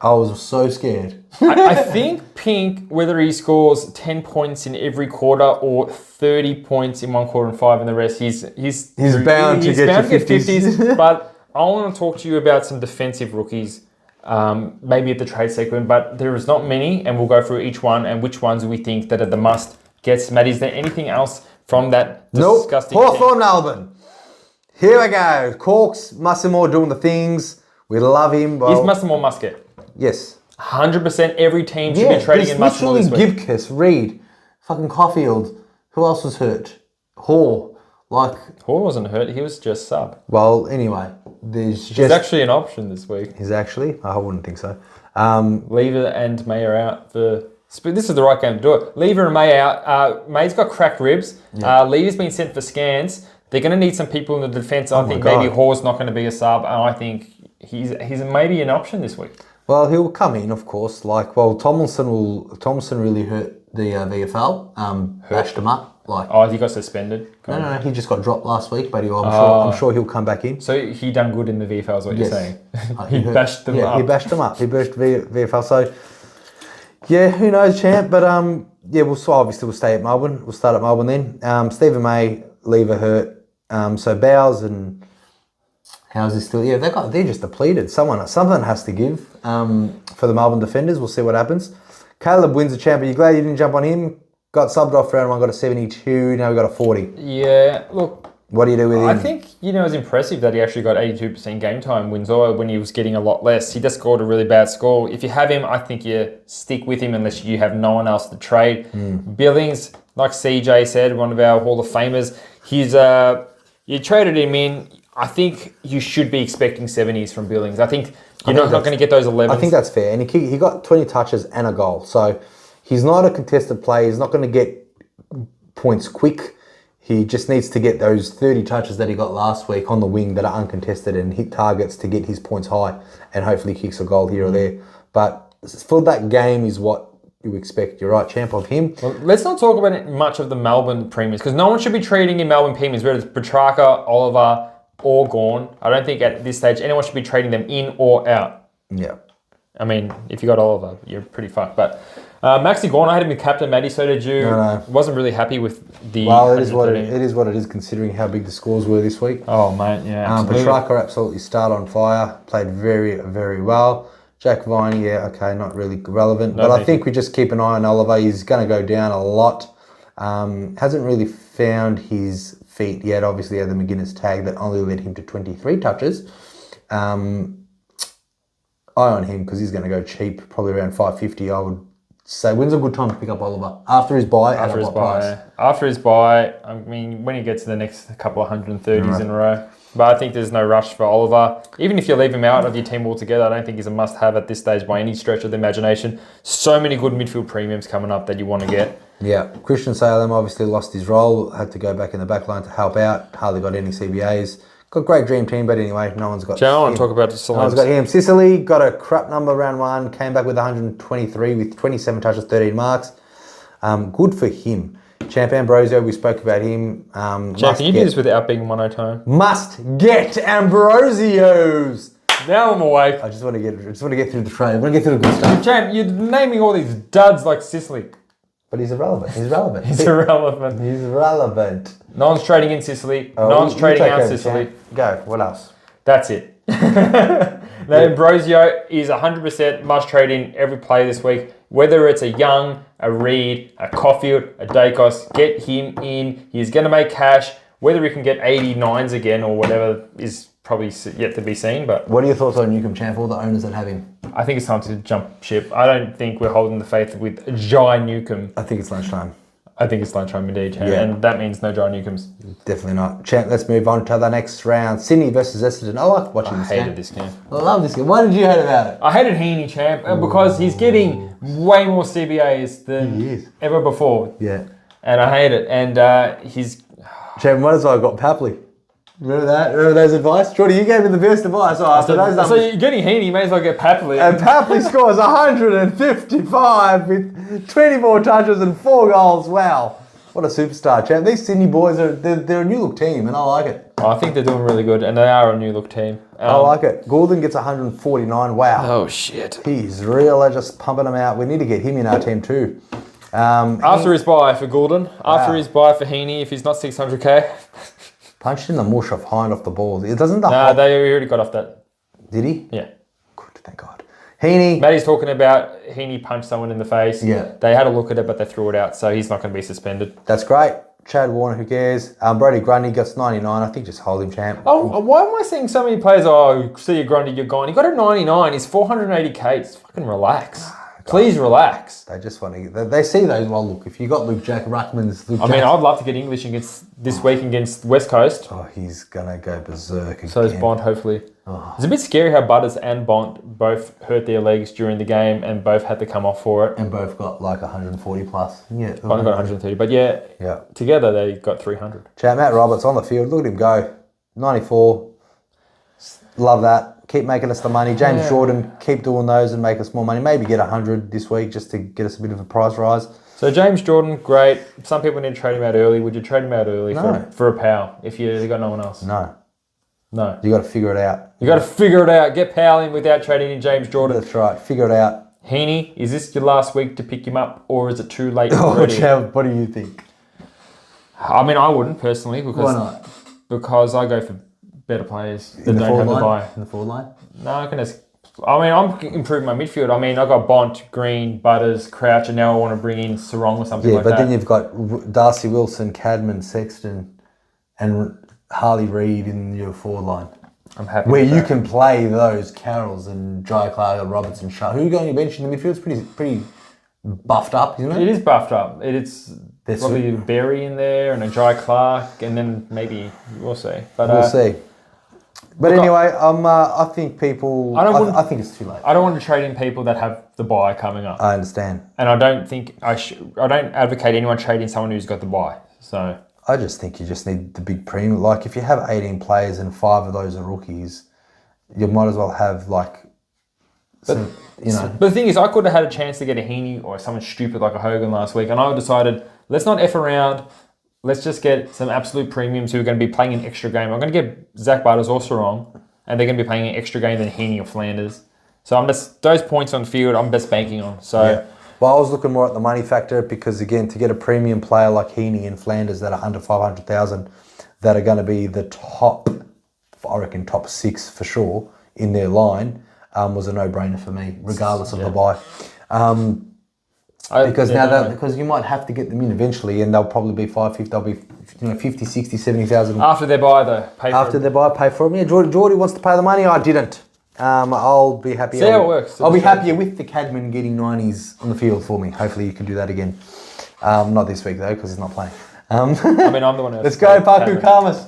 I was so scared. I think Pink, whether he scores 10 points in every quarter or 30 points in one quarter and 5 in the rest, he's bound to get 50s. But I want to talk to you about some defensive rookies. Maybe at the trade segment, but there is not many, and we'll go through each one and which ones we think that are the must gets. Matt, is there anything else from that disgusting Hawthorn, Melbourne. Here we go. Corks, Mustamore doing the things. We love him. Is Mustamore must get? Yes. 100% every team should be trading in Mustamore this week. Gibcus, Reed, fucking Caulfield. Who else was hurt? Haw wasn't hurt. He was just sub. Well, anyway. He's actually an option this week. He's actually? I wouldn't think so. Lever and May are out for... This is the right game to do it. Lever and May out. May's got cracked ribs. Yeah. Lever's been sent for scans. They're going to need some people in the defence. I think maybe Haw's not going to be a sub. And I think he's maybe an option this week. Well, he'll come in, of course. Tomlinson really hurt the VFL. Bashed him up. He got suspended? No, he just got dropped last week, but I'm sure he'll come back in. So he done good in the VFL is what you're saying? He bashed them up. He bashed them up. He bashed VFL. So, yeah, who knows, champ? But, we'll stay at Melbourne. We'll start at Melbourne then. Stephen May, Lever hurt. So Bowes and... How's he still? Yeah, they're just depleted. Something has to give for the Melbourne defenders. We'll see what happens. Caleb wins the champ. Are you glad you didn't jump on him? Got subbed off round 1, got a 72, now we got a 40. Yeah, look. What do you do with him? I think, it's impressive that he actually got 82% game time Windsor when he was getting a lot less. He just scored a really bad score. If you have him, I think you stick with him unless you have no one else to trade. Billings, like CJ said, one of our Hall of Famers, you traded him in. I think you should be expecting 70s from Billings. I think you're not going to get those 11s. I think that's fair. And he got 20 touches and a goal. So... He's not a contested player. He's not going to get points quick. He just needs to get those 30 touches that he got last week on the wing that are uncontested and hit targets to get his points high, and hopefully kicks a goal here or there. But for that game is what you expect. You're right, champ, of him. Well, let's not talk about much of the Melbourne premiers, because no one should be trading in Melbourne premiers, whether it's Petrarca, Oliver, or Gawn. I don't think at this stage anyone should be trading them in or out. Yeah. I mean, if you got Oliver, you're pretty fucked. But Maxi Gawn, I had him with captain. Matty, so did you. No. Wasn't really happy with the... Well, it is what it is, considering how big the scores were this week. Oh, mate, yeah, absolutely. Petrarca absolutely started on fire. Played very, very well. Jack Viney, yeah, okay, not really relevant. But I think we just keep an eye on Oliver. He's going to go down a lot. Hasn't really found his feet yet. Obviously, he had the McGuinness tag that only led him to 23 touches. Eye on him because he's going to go cheap, probably around 550. I would say. When's a good time to pick up Oliver? After his bye. After his bye. I mean, when he gets to the next couple of 130s in a row. But I think there's no rush for Oliver. Even if you leave him out of your team altogether, I don't think he's a must-have at this stage by any stretch of the imagination. So many good midfield premiums coming up that you want to get. Yeah, Christian Salem obviously lost his role, had to go back in the back line to help out. Hardly got any CBAs. Got a great dream team, but anyway, no one's got... Joe, I want to talk about the celebs. No one's got him. Sicily got a crap number round one, came back with 123 with 27 touches, 13 marks. Good for him. Champ Ambrosio, we spoke about him. Jack, can you do this without being monotone? Must get Ambrosios. Now I'm awake. I just want to get through the trade. I want to get through the good stuff. Champ, you're naming all these duds like Sicily. But he's irrelevant. He's relevant. He's irrelevant. He's relevant. No one's trading in Sicily. No one's trading out Sicily. Champ. Go. What else? That's it. Now, Ambrosio is 100% must trade in every play this week. Whether it's a Young, a Reed, a Caulfield, a Daicos, get him in. He's going to make cash. Whether he can get 89s again or whatever is probably yet to be seen. But what are your thoughts on Newcomb, Champ? All the owners that have him. I think it's time to jump ship. I don't think we're holding the faith with Jai Newcomb. I think it's lunchtime. I think it's lunchtime indeed, Champ. Yeah. And that means no Jai Newcombs. Definitely not. Champ, let's move on to the next round. Sydney versus Essendon. I like watching this game. I hated this game. I love this game. Why did you hate about it? I hated Heaney, Champ, because he's getting way more CBAs than ever before. Yeah. And I hate it. And he's... Champ, might as well have got Papley. Remember that? Remember those advice? Jordy, you gave me the best advice. After those numbers. So you're getting Heaney, you may as well get Papley. And Papley scores 155 with 24 touches and 4 goals. Wow. What a superstar, champ. These Sydney boys, they're a new look team, and I like it. I think they're doing really good, and they are a new look team. I like it. Gordon gets 149. Wow. Oh, shit. He's really just pumping them out. We need to get him in our team too. After his buy for Gordon, after his buy for Heaney, if he's not 600k. Punched in the mush of hind off the balls. It doesn't. They already got off that. Did he? Yeah. Good, thank God. Heaney. Matty's talking about Heaney punched someone in the face. Yeah. They had a look at it, but they threw it out, so he's not going to be suspended. That's great. Chad Warner, who cares? Brody Grundy gets 99. I think just hold him, champ. Oh, why am I seeing so many players? Oh, see you, Grundy, you're gone. He got a 99. He's 480k. Just fucking relax. Please relax. They just want to. They see those. Well, look, if you got Luke Jack Ruckman's. I mean, I'd love to get English against this week against West Coast. Oh, he's gonna go berserk again. So is Bond, hopefully. Oh. It's a bit scary how Butters and Bond both hurt their legs during the game and both had to come off for it. And both got like 140 plus. Yeah. Bond got 130, but yeah. Together they got 300. Chat, Matt Roberts on the field. Look at him go. 94. Love that. Keep making us the money. James Jordan, keep doing those and make us more money. Maybe get 100 this week just to get us a bit of a price rise. So James Jordan, great. Some people need to trade him out early. Would you trade him out early for a pal if you got no one else? No. No. You got to figure it out. You got to figure it out. Get Powell in without trading in James Jordan. That's right. Figure it out. Heaney, is this your last week to pick him up or is it too late already? What do you think? I mean, I wouldn't personally because why not? Because I go for better players that don't have the buy. In the forward line? No, I'm improving my midfield. I mean, I got Bont, Green, Butters, Crouch, and now I want to bring in Sarong or something like that. Yeah, but then you've got Darcy Wilson, Cadman, Sexton, and Harley Reid in your forward line. I'm happy where with you that. can play those Carrolls and Jai Clark and Robertson Shaw. Who are you going to bench in the midfield? It's pretty buffed up, isn't it? It is buffed up. It's probably a Berry in there and a Jai Clark, and then maybe we'll see. But we'll see. But anyway, I think people. I think it's too late. I don't want to trade in people that have the buy coming up. I understand, and I don't think I don't advocate anyone trading someone who's got the buy. So I just think you just need the big premium. Like, if you have 18 players and 5 of those are rookies, you might as well have, like, some, you know. But the thing is, I could have had a chance to get a Heaney or someone stupid like a Hogan last week, and I decided, let's not F around. Let's just get some absolute premiums who are going to be playing an extra game. I'm going to get Zach Butters or Sarong, and they're going to be playing an extra game than Heaney or Flanders. So I'm just, those points on field, I'm best banking on. So. Yeah. Well, I was looking more at the money factor because, again, to get a premium player like Heaney and Flanders that are under 500,000 that are going to be the top, I reckon top 6 for sure in their line, was a no-brainer for me, regardless of the buy. Because you might have to get them in eventually, and they'll probably be 550. They'll be 50, 60, 70,000 after they buy though. After they buy, pay for them. Yeah, Geordie wants to pay the money. I didn't. I'll be happy. See how it works. I'll be happier with the Cadman getting 90s on the field for me. Hopefully you can do that again. Not this week though, because he's not playing. I mean, I'm the one who Let's go, Paku Karmas.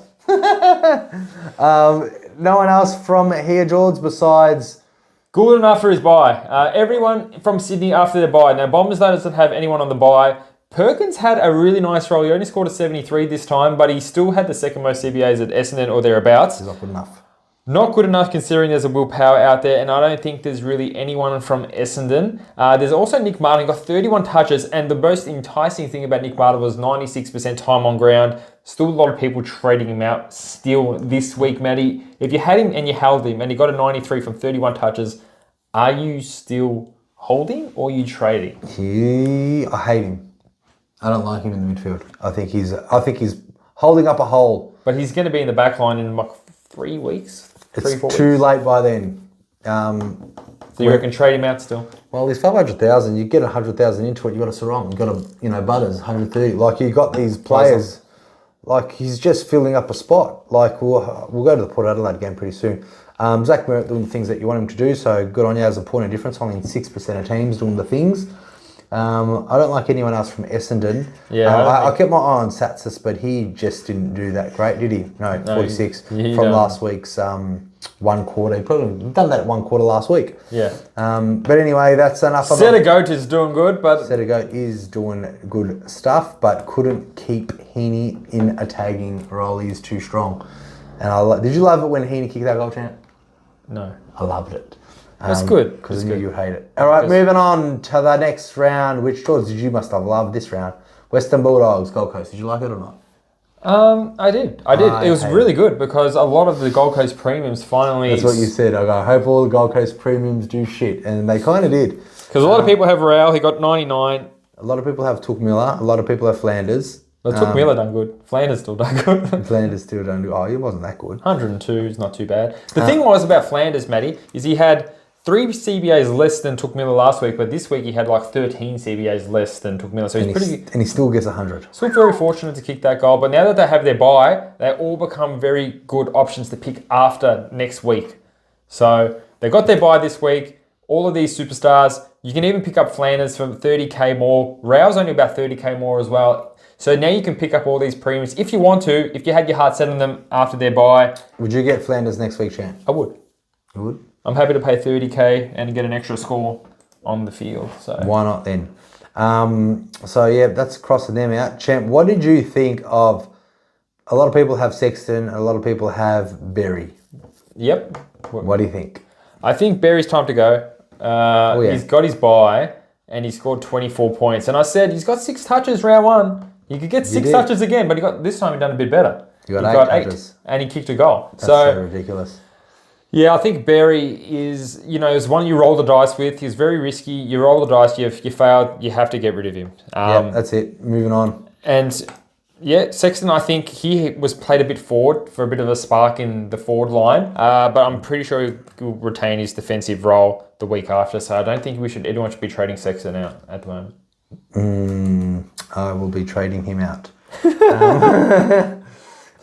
No one else from here, George, besides... Good enough for his buy. Everyone from Sydney after their buy. Now, Bombers doesn't have anyone on the buy. Perkins had a really nice role. He only scored a 73 this time, but he still had the second most CBAs at Essendon or thereabouts. He's not good enough. Not good enough considering there's a Will Power out there, and I don't think there's really anyone from Essendon. There's also Nick Martin, got 31 touches, and the most enticing thing about Nick Martin was 96% time on ground. Still a lot of people trading him out still this week, Matty. If you had him and you held him and you got a 93 from 31 touches, are you still holding or are you trading? I hate him. I don't like him in the midfield. I think he's holding up a hole. But he's going to be in the back line in like 3 weeks. It's too late by then. So you reckon trade him out still? Well, there's 500,000. You get 100,000 into it. You got a Sarong. You got a Butters 130. Like, you got these players. Like, he's just filling up a spot. Like, we'll go to the Port Adelaide game pretty soon. Zach Merritt doing the things that you want him to do. So good on you as a point of difference. Only 6% of teams doing the things. I don't like anyone else from Essendon. Yeah, I kept my eye on Satsis, but he just didn't do that great, did he? No 46 from last week's 1 quarter. He probably done that 1 quarter last week. Yeah. But anyway, that's enough. Goat is doing good, but Goat is doing good stuff, but couldn't keep Heaney in a tagging role. He's too strong. And did you love it when Heaney kicked that goal, champ? No, I loved it. That's good. Because I knew you hate it. All right, moving on to the next round, which, George, you must have loved this round. Western Bulldogs, Gold Coast. Did you like it or not? I did. It was really good because a lot of the Gold Coast premiums finally... That's what you said. I hope all the Gold Coast premiums do shit. And they kind of did. Because a lot of people have Rail. He got 99. A lot of people have Took Miller. A lot of people have Flanders. Well, Took Miller done good. Flanders still done good. Flanders still done good. Oh, he wasn't that good. 102 is not too bad. The thing was about Flanders, Matty, is he had 3 CBAs less than Took Miller last week, but this week he had like 13 CBAs less than Took Miller. So and he still gets 100. Still very fortunate to kick that goal. But now that they have their bye, they all become very good options to pick after next week. So they got their bye this week. All of these superstars. You can even pick up Flanders for 30k more. Rao's only about 30k more as well. So now you can pick up all these premiums if you want to, if you had your heart set on them after their bye. Would you get Flanders next week, champ? I would. You would? I'm happy to pay 30k and get an extra score on the field. So why not then? So yeah, that's crossing them out. Champ, what did you think of? A lot of people have Sexton. A lot of people have Berry. Yep. What do you think? I think Berry's time to go. He's got his bye and he scored 24 points. And I said he's got 6 touches round 1. He could get 6 touches again, but this time he done a bit better. He got 8 touches. And he kicked a goal. That's so ridiculous. Yeah, I think Berry is, is one you roll the dice with. He's very risky. You roll the dice, you failed, you have to get rid of him. That's it. Moving on. And yeah, Sexton, I think he was played a bit forward for a bit of a spark in the forward line. But I'm pretty sure he will retain his defensive role the week after. So I don't think anyone should be trading Sexton out at the moment. I will be trading him out.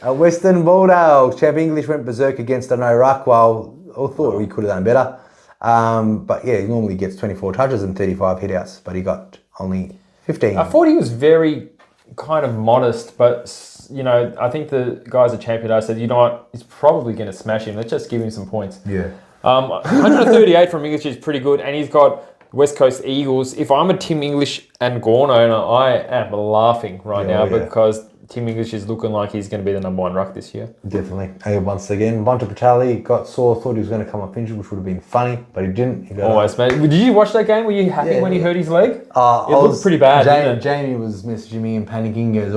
Western Bulldogs. Champ English went berserk against an Iraq. Well, I thought we could have done better. But yeah, he normally gets 24 touches and 35 hitouts, but he got only 15. I thought he was very kind of modest, but I think the guys at Champion I said, what, he's probably going to smash him. Let's just give him some points. Yeah. 138 from English is pretty good, and he's got West Coast Eagles. If I'm a Tim English and Gorn owner, I am laughing right now because Tim English is looking like he's going to be the number 1 ruck this year. Definitely. And once again, Bonta Patali got sore, thought he was going to come up injured, which would have been funny, but he didn't. He got Almost, mate. Did you watch that game? Were you happy when he hurt his leg? It looked pretty bad, didn't it? Jamie was messaging me and panicking, goes,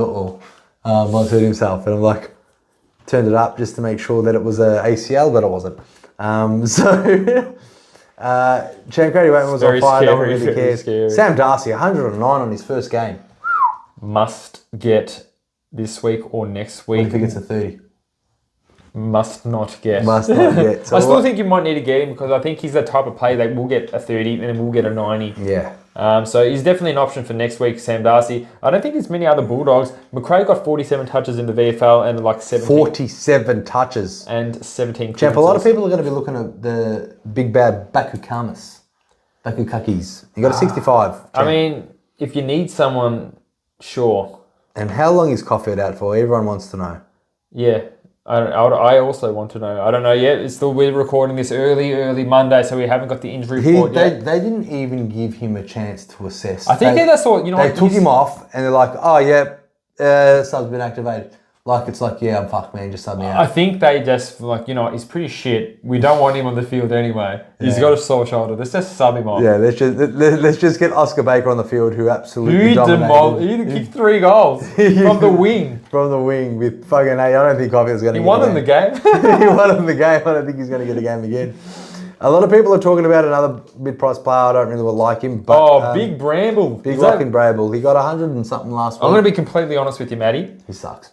Mons hurt himself. And I'm like, turned it up just to make sure that it was a ACL, but it wasn't. Champ Grady Waitman was on fire, no one really cares. Sam Darcy, 109 on his first game. Must get this week or next week. I think it's a 30. Must not get. Must not get. So I still think you might need to get him because I think he's the type of player that will get a 30 and then will get a 90. Yeah. So he's definitely an option for next week, Sam Darcy. I don't think there's many other Bulldogs. McRae got 47 touches in the VFL and like 47 touches. And 17 Champ, a lot of people are going to be looking at the big bad Baku Kakis. You got a 65. Champ. I mean, if you need someone, sure. And how long is Caulfield out for? Everyone wants to know. Yeah. I also want to know. I don't know yet. It's still, we're recording this early Monday, so we haven't got the injury report yet. They didn't even give him a chance to assess. I think that's what, They took him off and they're like, sub's been activated. Like, it's like, yeah, I'm fucked, man, just sub me out. I think they just, like, he's pretty shit. We don't want him on the field anyway. Yeah. He's got a sore shoulder. Let's just sub him off. Yeah, let's just get Oscar Baker on the field, who absolutely dominated. He kicked 3 goals from the wing. From the wing with fucking 8. I don't think Caulfield's going to get He won him the game. He won him the game. I don't think he's going to get a game again. A lot of people are talking about another mid-price player. I don't really like him. But, Big Bramble. Big rockin' Bramble. He got 100 and something last week. I'm going to be completely honest with you, Matty. He sucks.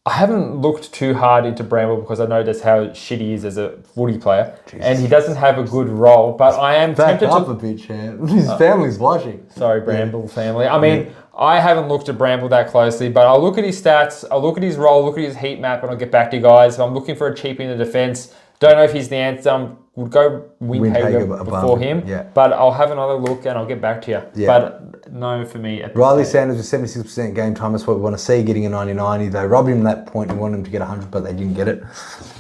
I haven't looked too hard into Bramble because I know just how shit he is as a footy player. Jesus. And he doesn't have a good role, but I am tempted to... Back up a bit, champ. His family's watching. Sorry, Bramble family. I mean, I haven't looked at Bramble that closely, but I'll look at his stats, I'll look at his role, look at his heat map, and I'll get back to you guys. So I'm looking for a cheap in the defence. Don't know if he's the answer. Would go Windhager before him, but I'll have another look and I'll get back to you. Yeah. But no for me. Riley Sanders with 76% game time. That's what we want to see, getting a 90-90. They robbed him that point. We wanted him to get 100, but they didn't get it.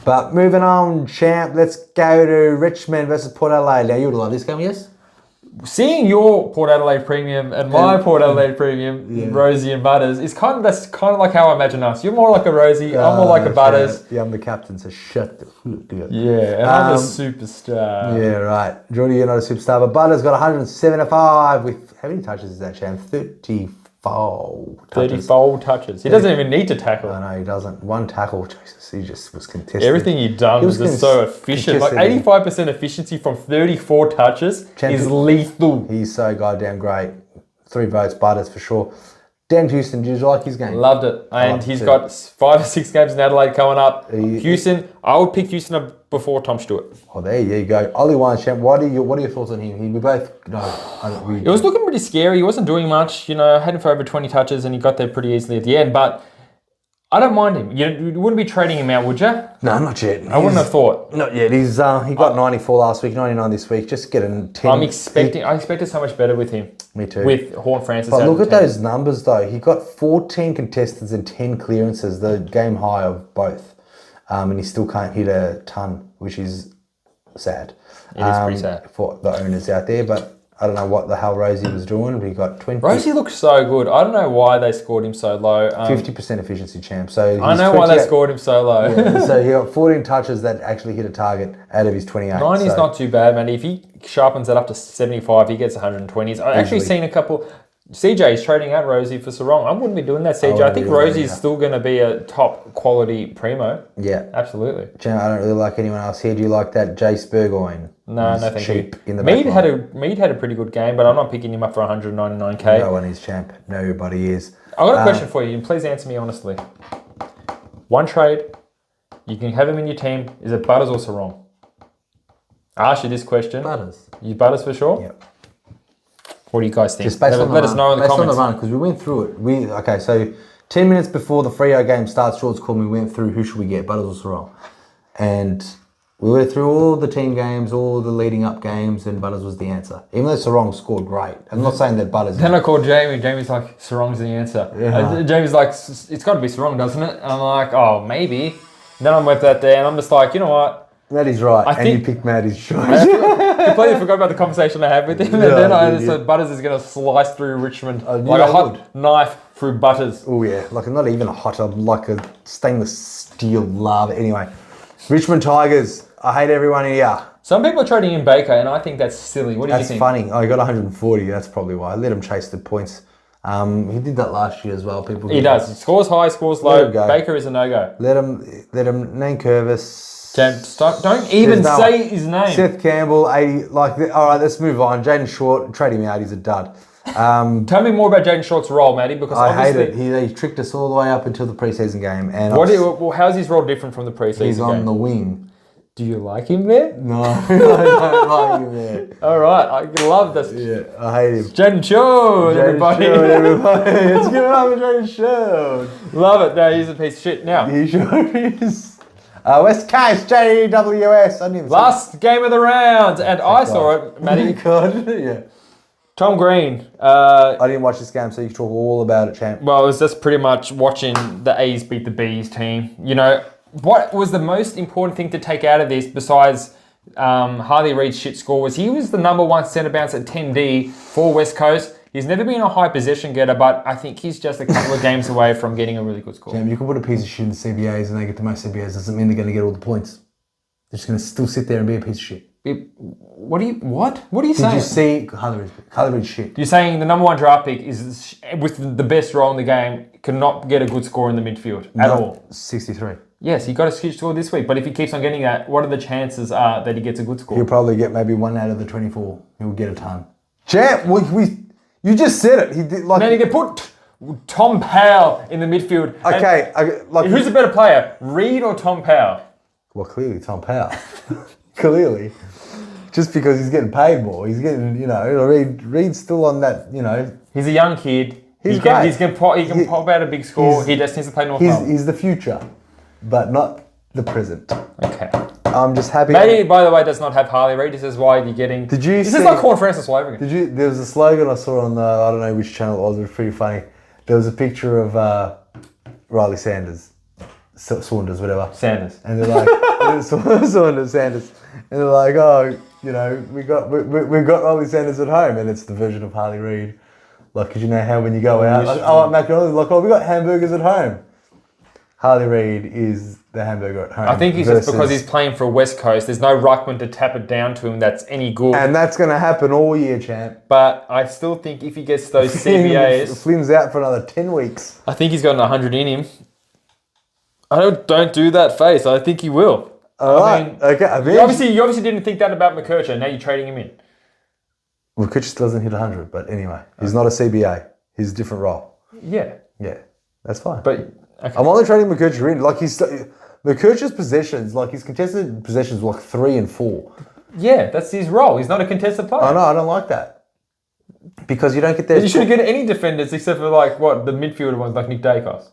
But moving on, champ, let's go to Richmond versus Port Adelaide. Now, you would like this game, yes? Seeing your Port Adelaide Premium and my Port Adelaide Premium, Rosie and Butters, that's kind of like how I imagine us. You're more like a Rosie, I'm more like a Butters. Yeah, I'm the captain, so shut the fuck up. Yeah, and I'm a superstar. Yeah, right. Jordy, you're not a superstar, but Butters got 175 with, how many touches is that, champ? 34 touches. 34 touches. He doesn't even need to tackle. No, he doesn't. 1 tackle, Jesus, he just was contested. Everything he'd done was just so efficient. Like 85% efficiency from 34 touches is lethal. He's so goddamn great. 3 votes, Butters for sure. Dan Houston, did you like his game? Loved it. And he's got 5 or 6 games in Adelaide coming up. Houston, I would pick Houston up before Tom Stewart. Oh, there you go. Ollie Wines, champ, what are your thoughts on him? We both... It was looking pretty scary. He wasn't doing much. Had him for over 20 touches and he got there pretty easily at the end. But I don't mind him. You wouldn't be trading him out, would you? No, not yet. I wouldn't have thought. Not yet. He got 94 last week, 99 this week. Just get a 10. I expected so much better with him. Me too. With Horn Francis. But look at those numbers though. He got 14 contestants and 10 clearances, the game high of both. And he still can't hit a ton, which is sad. It is pretty sad. For the owners out there, but I don't know what the hell Rosie was doing, but he got 20. Rosie looks so good. I don't know why they scored him so low. 50% efficiency, champ. So I know why they scored him so low. Yeah, so he got 14 touches that actually hit a target out of his 28. 90 is not too bad, man. If he sharpens that up to 75, he gets 120s. I've actually seen a couple... CJ is trading out Rosie for Sarong. I wouldn't be doing that, CJ. I think Rosie is still going to be a top quality primo. Yeah. Absolutely. I don't really like anyone else here. Do you like that Jace Burgoyne? No, thank you. In the Mead had a pretty good game, but I'm not picking him up for 199k. No one is, champ. Nobody is. I've got a question for you, and please answer me honestly. One trade, you can have him in your team. Is it Butters or Sarong? I asked you this question. Butters. You Butters for sure? Yep. What do you guys think? Just let us know in the comments. Based on the run, because we went through it. So 10 minutes before the Freo game starts, Shorts called me, we went through who should we get, Butters or Sarong. And we went through all the team games, all the leading up games, and Butters was the answer. Even though Sarong scored great. I'm not saying that Butters... Then I called Jamie. Jamie's like, Sarong's the answer. Yeah. Jamie's like, it's got to be Sarong, doesn't it? And I'm like, oh, maybe. Then I went that there, and I'm just like, you know what? Maddie's right, you picked Maddie's choice. I completely forgot about the conversation I had with him, and then I said Butters is going to slice through Richmond like a hot knife through butters. Oh yeah, like not even a hot tub, like a stainless steel lava. Anyway, Richmond Tigers. I hate everyone here. Some people are trading in Baker, and I think that's silly. What do you think? That's funny. Oh, he got 140. That's probably why. I let him chase the points. He did that last year as well. He does. He scores high, scores low. Baker is a no-go. Let him. Nankervis. Don't even say his name. Seth Campbell, 80. All right, let's move on. Jaden Short, trade him out. He's a dud. Tell me more about Jaden Short's role, Matty, because I hate it. He tricked us all the way up until the preseason game. And how's his role different from the preseason game? He's on the wing. Do you like him there? No, I don't like him there. All right, I love this. Yeah, I hate him. Jaden Short, everybody. Let's give it up for Jaden Short. Love it. No, he's a piece of shit now. He sure is. West Coast GWS. Last game of the round, and I saw it, Matty. God, yeah. Tom Green. I didn't watch this game, so you can talk all about it, champ. Well, it was just pretty much watching the A's beat the B's team. You know, what was the most important thing to take out of this besides Harley Reid's shit score was he was the number one centre bounce at 10D for West Coast. He's never been a high possession getter, but I think he's just a couple of games away from getting a really good score. Jam, you can put a piece of shit in the CBAs and they get the most CBAs. Doesn't mean they're going to get all the points. They're just going to still sit there and be a piece of shit. What are you saying? Did you see Harley Reid's shit? You're saying the number one draft pick is with the best role in the game cannot get a good score in the midfield at all. 63. Yes, he got a skid score this week, but if he keeps on getting that, what are the chances that he gets a good score? He'll probably get maybe 1 out of the 24. He'll get a ton. Champ, you just said it. He did like. Man, he can put Tom Powell in the midfield. Okay, who's a better player, Reid or Tom Powell? Well, clearly Tom Powell. Clearly, just because he's getting paid more, he's getting Reid's still on that. He's a young kid. He's great. He can pop out a big score. He just needs to play North Melbourne. He's the future, but not the present. Okay. I'm just happy. Matty, by the way, does not have Harley Reid. This is why you're getting. This is like Corn Francis all over again. There was a slogan I saw on I don't know which channel it was pretty funny. There was a picture of Riley Saunders, whatever. Sanders. And they're like Sanders. And they're like, oh, we got Riley Sanders at home, and it's the version of Harley Reid. Like, because you know how when you go out, at McDonald's, like, we got hamburgers at home. Harley Reid is the hamburger at home. I think he's just because he's playing for West Coast. There's no ruckman to tap it down to him that's any good. And that's going to happen all year, champ. But I still think if he gets those CBAs... Flynn's out for another 10 weeks. I think he's got 100 in him. Don't do that face. I think he will. All right. Okay. You obviously didn't think that about McKercher. Now you're trading him in. McKercher still doesn't hit 100, but anyway. He's not a CBA. He's a different role. Yeah. Yeah. That's fine. But... Okay. I'm only trading McKercher in. Like, McKercher's possessions, like his contested possessions were like 3 and 4. Yeah, that's his role. He's not a contested player. I know, I don't like that. Because you don't get there. You shouldn't get any defenders except for the midfielder ones like Nick Daicos.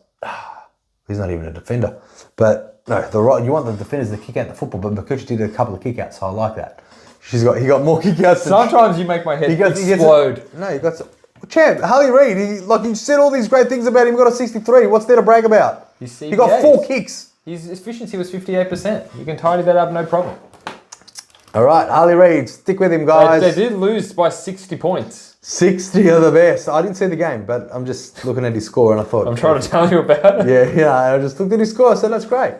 He's not even a defender. But no, you want the defenders to kick out the football, but McKercher did a couple of kick outs, so I like that. He got more kick outs. Sometimes you make my head explode. Champ, Harley Reid, you said all these great things about him, got a 63. What's there to brag about? He got 4 kicks. His efficiency was 58%. You can tidy that up, no problem. All right, Harley Reid, stick with him, guys. They did lose by 60 points. 60 are the best. I didn't see the game, but I'm just looking at his score and I thought... I'm trying to tell you about it. Yeah, I just looked at his score, so that's great.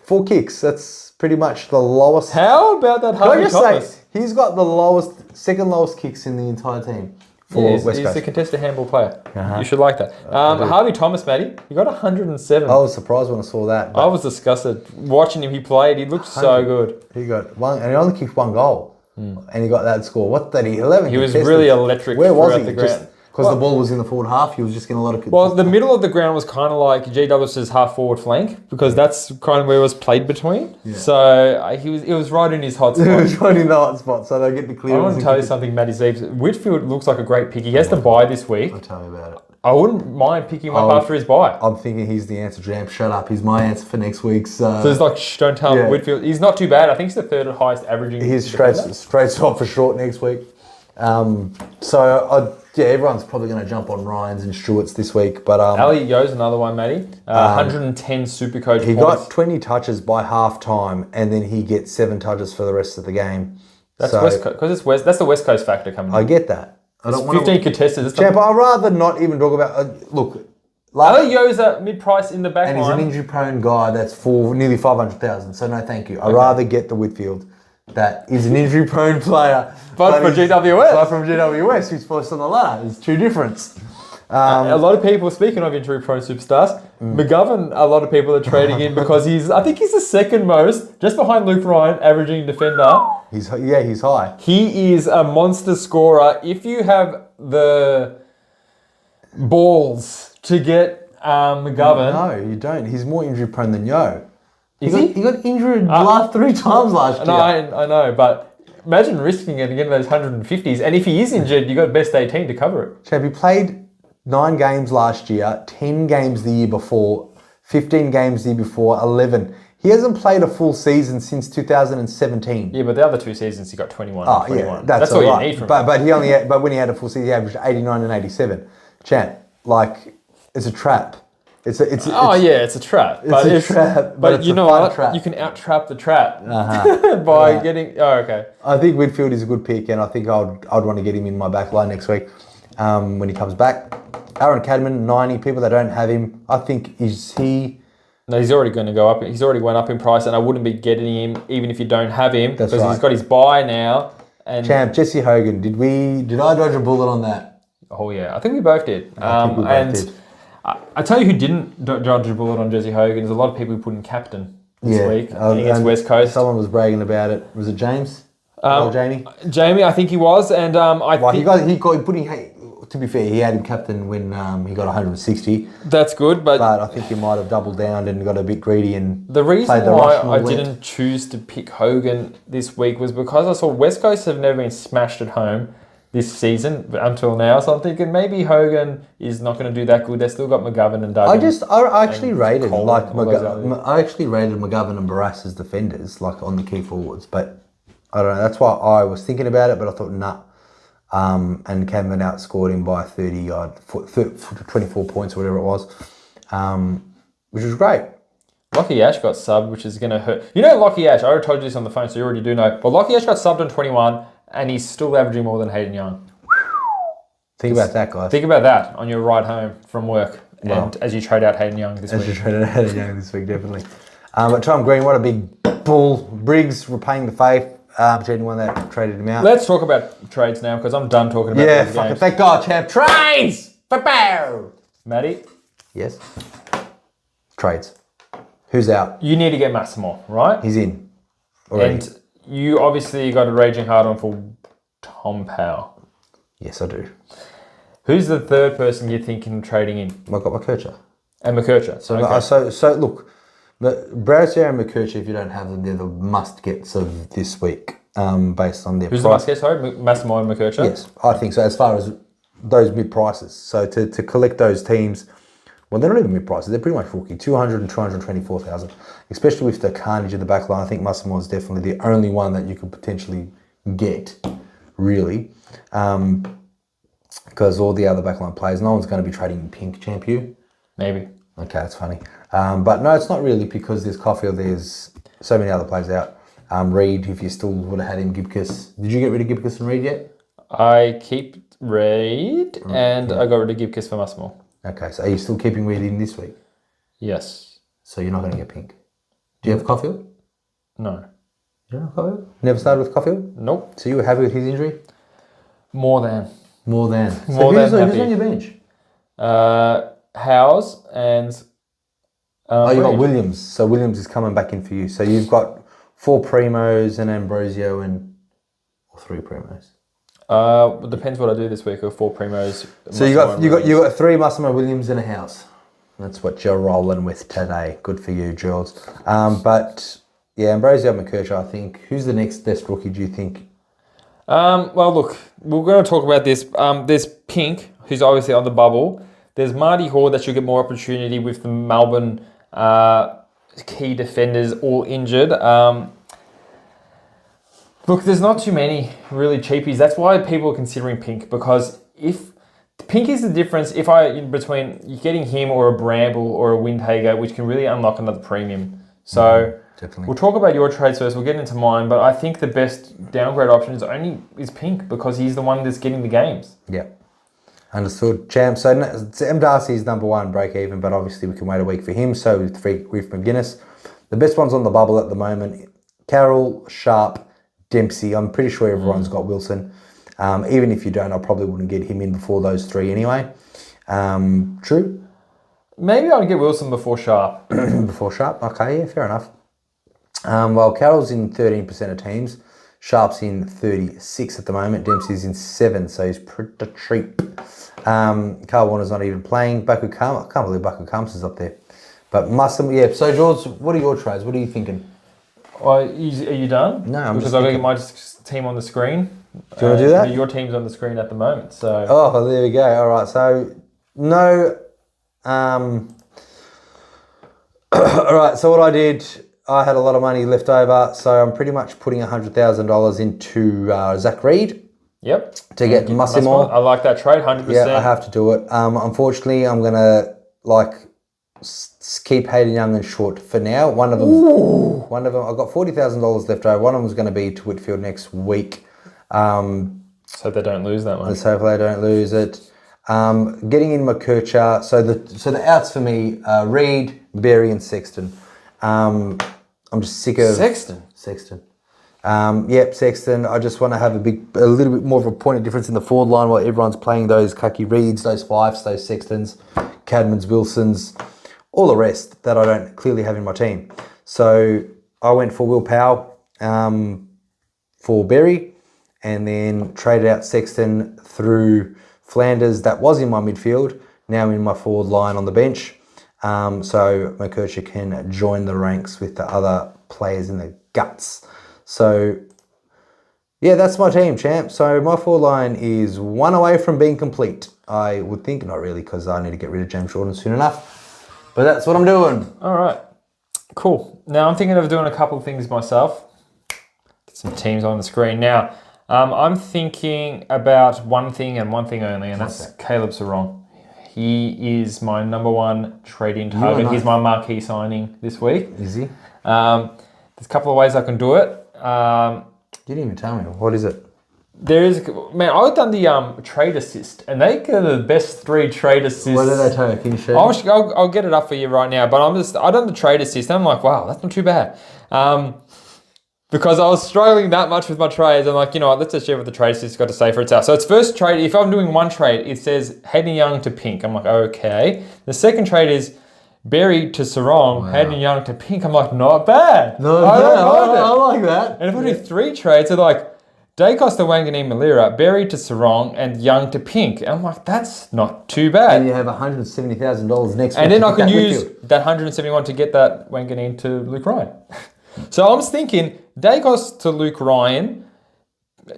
4 kicks, that's pretty much the lowest... How about that Harvey Thomas? He's got the second lowest kicks in the entire team. He's a contested handball player. You should like that. Harvey Thomas, Matty, he got 107. I was surprised when I saw that. I was disgusted. Watching him, he played. He looked so good. He got 1, and he only kicked 1 goal. And he got that score. What did he? 11. He was really electric. Where was he? The ground. Because the ball was in the forward half, he was just getting a lot of... Well, the middle of the ground was kind of like GWS's half-forward flank, because that's kind of where it was played between. Yeah. So it was right in his hot spot. It was right in the hot spot, so they get the clearance. I want to tell you something, Matty Zeebs. Whitfield looks like a great pick. He has to buy this week. I'll tell you about it. I wouldn't mind picking him up after his buy. I'm thinking he's the answer, Jam. Shut up. He's my answer for next week's... So it's like, don't tell him Whitfield. He's not too bad. I think he's the 3rd highest averaging. He's straight swap for short next week. Everyone's probably going to jump on Ryan's and Stewart's this week. But Ali Yo's another one, Matty. 110 SuperCoach He got 20 touches by half time, and then he gets 7 touches for the rest of the game. That's West Coast. Because that's the West Coast factor coming in. I get that. I don't 15 contestants. Champ, I'd rather not even talk about... look... Yo's at mid-price in the back and line. he's an injury-prone guy that's for nearly 500,000. So no, thank you. I'd rather get the Whitfield that is an injury-prone player. But from GWS. But from GWS, who's first on the ladder. It's two difference. A lot of people, speaking of injury-prone superstars, McGovern, a lot of people are trading in because I think he's the second most, just behind Luke Ryan, averaging defender. He's high. He is a monster scorer. If you have the balls to get McGovern... No, you don't. He's more injury-prone than Yo. Is he? He got injured last 3 times last year. No, I know, but imagine risking it and getting those 150s. And if he is injured, you got best 18 to cover it. Champ, he played 9 games last year, 10 games the year before, 15 games the year before, 11. He hasn't played a full season since 2017. Yeah, but the other 2 seasons he got 21 and 21. Yeah, that's all right. you need from but, him. but when he had a full season, he averaged 89 and 87. Champ, it's a trap. It's a trap. It's a trap. But you know what? Trap. You can out-trap the trap by getting... Oh, okay. I think Whitfield is a good pick, and I think I'd want to get him in my back line next week when he comes back. Aaron Cadman, 90. People that don't have him, I think, is he... No, he's already going to go up. He's already went up in price, and I wouldn't be getting him even if you don't have him. That's because right. he's got his buy now. And Champ, Jesse Hogan, did I dodge a bullet on that? Oh, yeah. I think we both did. I think we both did. I tell you who didn't dodge a bullet on Jesse Hogan is a lot of people who put in captain this week against West Coast. Someone was bragging about it. Was it James? Jamie? Jamie, I think he was. And to be fair, he had him captain when he got 160. That's good, but I think he might have doubled down and got a bit greedy and the reason played why Russian I roulette. didn't choose to pick Hogan this week was because I saw West Coast have never been smashed at home this season until now. So I'm thinking maybe Hogan is not going to do that good. They've still got McGovern and Duggan. I actually rated Cole like and all those others. I actually rated McGovern and Barras as defenders, like on the key forwards. But I don't know. That's why I was thinking about it, but I thought nah. And Cameron outscored him by 24 points or whatever it was, which was great. Lockie Ash got subbed, which is going to hurt. You know Lockie Ash, I already told you this on the phone, so you already do know. But Lockie Ash got subbed on 21, and he's still averaging more than Hayden Young. Think about that, guys. Think about that on your ride home from work, and as you trade out Hayden Young this week. As you trade out Hayden Young this week, definitely. But Tom Green, what a big bull. Briggs repaying the faith. To anyone that traded him out. Let's talk about trades now, because I'm done talking about these fuck games. it. Thank God, champ. Trades! Ba-bow! Matty? Yes? Trades. Who's out? You need to get Massimo, right? He's in already. And you obviously got a raging hard on for Tom Powell. Yes, I do. Who's the third person you're thinking of trading in? I got McKercher. And McKercher. So look, Brazier and McKercher, if you don't have them, they're the must-gets of this week, based on their Who's price. the must-get, sorry? Massimo and McKercher? Yes, I think so, as far as those mid-prices. So to collect those teams, well, they're not even mid-prices, they're pretty much rookie, 200 and 224,000. Especially with the carnage of the back line, I think Massimo is definitely the only one that you could potentially get, really. Because all the other backline players, no one's going to be trading pink champion. Maybe. Okay, that's funny. But no, it's not really, because there's Caulfield, there's so many other players out. Reid, if you still would have had him, Gibcus. Did you get rid of Gibcus and Reid yet? I keep Reid and I got rid of Gibcus for Massimo. Okay, so are you still keeping Reid in this week? Yes. So you're not going to get pink. Do you have Caulfield? No. You don't have Caulfield? Never started with Caulfield? Nope. So you were happy with his injury? More than. So who's on your bench? Howes and... you got Reid. Williams. So Williams is coming back in for you. So you've got 4 Premos and Ambrosio or 3 Premos. It depends what I do this week, or 4 Premos. So you got 3 Massimo Williams in a house. That's what you're rolling with today. Good for you, Jules. But yeah, Ambrosio McKercher, I think. Who's the next best rookie, do you think? Well, look, we're going to talk about this. There's Pink, who's obviously on the bubble. There's Marty Hall that should get more opportunity with the Melbourne key defenders all injured. Look, there's not too many really cheapies. That's why people are considering Pink, because if Pink is the difference between getting him or a Bramble or a Windhager, which can really unlock another premium. So Definitely. We'll talk about your trades first. We'll get into mine, but I think the best downgrade option is Pink because he's the one that's getting the games. Yeah. Understood. Champ. So M. Darcy is number one, break even, but obviously we can wait a week for him. So with McGuinness. The best ones on the bubble at the moment, Carroll, Sharp, Dempsey. I'm pretty sure everyone's got Wilson. Even if you don't, I probably wouldn't get him in before those three anyway. True? Maybe I'd get Wilson before Sharp. Before Sharp? Okay, yeah, fair enough. Well, Carroll's in 13% of teams. Sharp's in 36 at the moment. Dempsey's in 7, so he's pretty cheap. Carl Warner's not even playing. Baku Kam, I can't believe Baku Kams is up there. But yeah. So, George, what are your trades? What are you thinking? Are you done? No, I'm because just I've got to get my team on the screen. Do you want to do that? Your team's on the screen at the moment, so... Oh, there we go. All right, so, no... all right, so what I did, I had a lot of money left over, so I'm pretty much putting $100,000 into Zach Reed. Yep. To get Massimo. I like that trade, 100%. Yeah, I have to do it. Unfortunately, I'm going to, keep Hayden Young and short for now. One of them, I've got $40,000 left over. One of them is going to be to Whitfield next week. So they don't lose that one. Let's hope they don't lose it. Getting in McKercher. So the outs for me are Reed, Berry, and Sexton. I'm just sick of Sexton. Sexton. I just want to have a little bit more of a point of difference in the forward line while everyone's playing those Cucky Reeds, those Fyfes, those Sextons, Cadmans, Wilsons, all the rest that I don't clearly have in my team. So I went for Will Powell for Berry, and then traded out Sexton through Flanders. That was in my midfield, now in my forward line on the bench. So McKercher can join the ranks with the other players in the guts. So, yeah, that's my team, champ. So my forward line is one away from being complete. I would think, not really, because I need to get rid of James Jordan soon enough. But that's what I'm doing. All right. Cool. Now I'm thinking of doing a couple of things myself. Get some teams on the screen. Now, I'm thinking about one thing and one thing only, and that's Caleb Sarong. He is my number one trade-in target. He's my marquee signing this week. Is he? There's a couple of ways I can do it. You didn't even tell me. What is it? There is, man, I've done the trade assist, and they get the best 3 trade assists. What do they tell you? Can you share? I'll get it up for you right now, but I've done the trade assist, and I'm like, wow, that's not too bad. Because I was struggling that much with my trades, I'm like, you know what, let's just share what the trade assist got to say for itself. So it's first trade, if I'm doing one trade, it says Hayden Young to Pink. I'm like, okay. The second trade is Berry to Sarong, Hayden Young to Pink. I'm like, not bad. I like that. And if I do 3 trades, they're like, Daicos to Wanganeen Malira, Berry to Sarong, and Young to Pink. And I'm like, that's not too bad. And you have $170,000 next week. And then I can use that 171 to get that Wanganeen to Luke Ryan. So I was thinking, Daicos to Luke Ryan,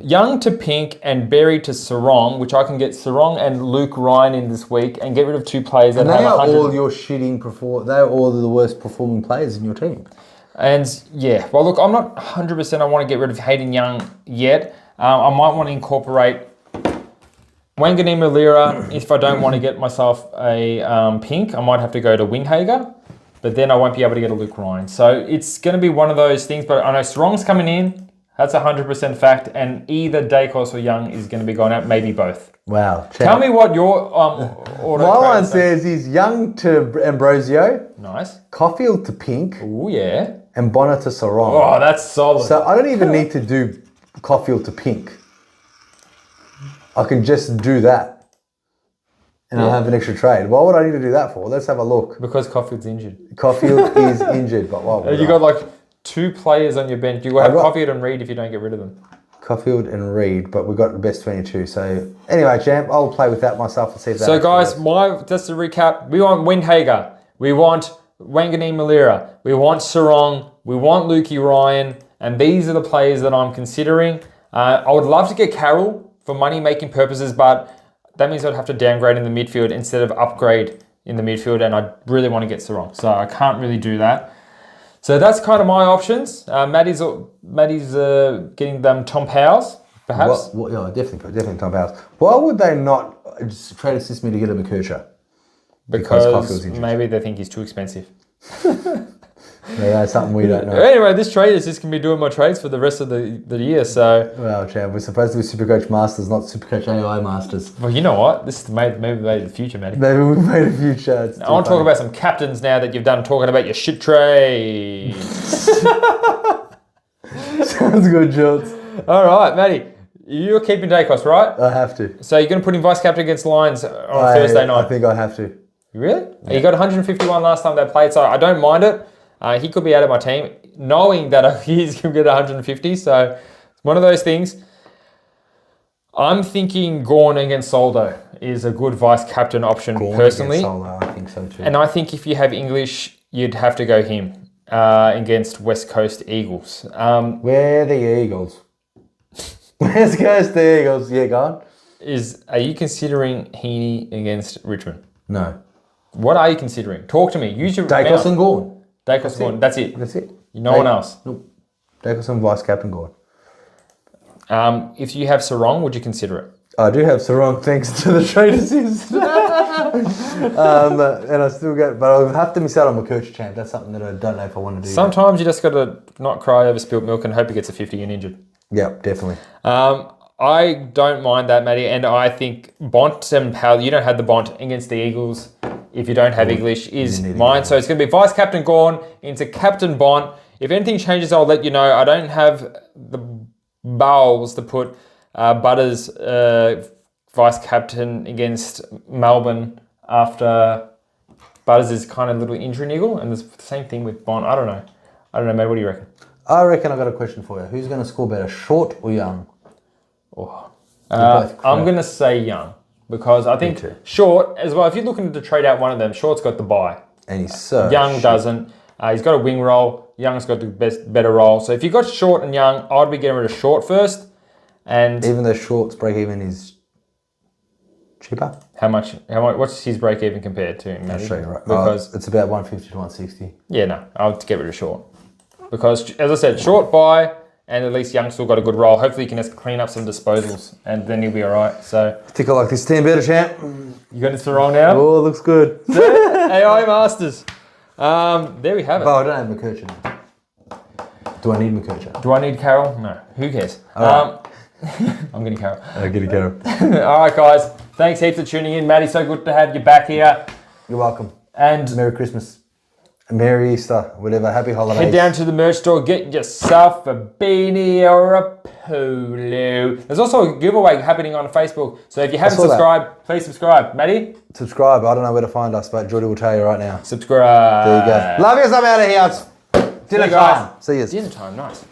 Young to Pink, and Berry to Sarong, which I can get Sarong and Luke Ryan in this week and get rid of 2 players that have 100. all your they're all the worst performing players in your team. And yeah, well, look, I'm not 100% I want to get rid of Hayden Young yet. I might want to incorporate Wanganeen Malira. If I don't want to get myself a Pink, I might have to go to Winghager, but then I won't be able to get a Luke Ryan. So it's going to be one of those things, but I know Sarong's coming in. That's 100% fact, and either Daicos or Young is going to be going out, maybe both. Wow. Tell me what your order. My one says is Young to Ambrosio. Nice. Caulfield to Pink. Oh, yeah. And Bonner to Sarong. Oh, that's solid. So I don't even need to do Caulfield to Pink. I can just do that. And I'll have an extra trade. Why would I need to do that for? Let's have a look. Because Caulfield's injured. Caulfield is injured, but what? You got like 2 players on your bench. You will have Caulfield and Reed if you don't get rid of them. Caulfield and Reed, but we got the best 22. So anyway, champ, I'll play with that myself and see if that. So guys, just to recap, we want Windhager, we want Wanganeen Malira, we want Sarong, we want Lukey Ryan, and these are the players that I'm considering. I would love to get Carroll for money-making purposes, but that means I'd have to downgrade in the midfield instead of upgrade in the midfield, and I really want to get Sarong, so I can't really do that. So that's kind of my options. Matty's getting them Tom Powell's, perhaps. Yeah, definitely Tom Powell's. Why would they not just trade assist me to get a McKercher? Because maybe they think he's too expensive. Yeah, that's something we don't know. Anyway, this trade is just going to be doing my trades for the rest of the year. So, Well, champ, we're supposed to be SuperCoach Masters, not SuperCoach AI Masters. well, you know what? This is maybe the future, Matty. Maybe we've made a future. It's I want to talk about some captains now that you've done talking about your shit trades. Sounds good, Jones. All right, Matty. You're keeping Daicos, right? I have to. So you're going to put him vice captain against Lions on Thursday night? I think I have to. Really? Yeah. He got 151 last time they played, so I don't mind it. He could be out of my team, knowing that he's going to get 150. So it's one of those things. I'm thinking Gawn against Soldo is a good vice captain option personally. Solo, I think so too. And I think if you have English, you'd have to go him against West Coast Eagles. Where are the Eagles? West Coast Eagles. Yeah, go on. Are you considering Heaney against Richmond? No. What are you considering? Talk to me. Use your Daicos mouth. and Gawn. Daicos and Gawn. That's it. That's it. No one else. Nope. Daicos and vice captain Gawn. If you have Sarong, would you consider it? I do have Sarong thanks to the trade assist. And I still get, but I'll have to miss out on my coach champ. That's something that I don't know if I want to do. Sometimes you just got to not cry over spilt milk and hope he gets a 50 and injured. Yeah, definitely. I don't mind that, Matty, and I think Bont and Powell, you don't have the Bont against the Eagles if you don't have English, is mine. So it's going to be vice captain Gawn into captain Bont. If anything changes, I'll let you know. I don't have the bowels to put Butters vice captain against Melbourne after Butters is kind of a little injury niggle, and there's the same thing with Bont. I don't know, mate. What do you reckon? I reckon I've got a question for you. Who's going to score better, Short or Young? I'm going to say Young because I think Short as well. If you're looking to trade out one of them, Short's got the bye. And he's so Young doesn't. He's got a wing role. Young's got the better role. So if you've got Short and Young, I'd be getting rid of Short first. And even though Short's break even is cheaper. How much? What's his break even compared to him? I'll show you right. Because it's about 150 to 160. Yeah, no, I'll get rid of Short because, as I said, Short bye. And at least Young's still got a good role. Hopefully he can just clean up some disposals and then he'll be all right. So I think I like this team better, champ. You got this wrong now? Oh, it looks good. AI Masters. There we have it. But I don't have McCurchin. Do I need McCurchin? Do I need Carol? No. Who cares? Right. I'm getting Carol. I'll get a Carol. All right, guys. Thanks heaps for tuning in. Matty, so good to have you back here. You're welcome. And Merry Christmas. Merry Easter, whatever. Happy holidays. Head down to the merch store, get yourself a beanie or a polo. There's also a giveaway happening on Facebook. So if you haven't subscribed, please subscribe. Matty? Subscribe. I don't know where to find us, but Jordy will tell you right now. Subscribe. There you go. Love you. I'm out of here. It's dinner time. See you. Dinner time, nice.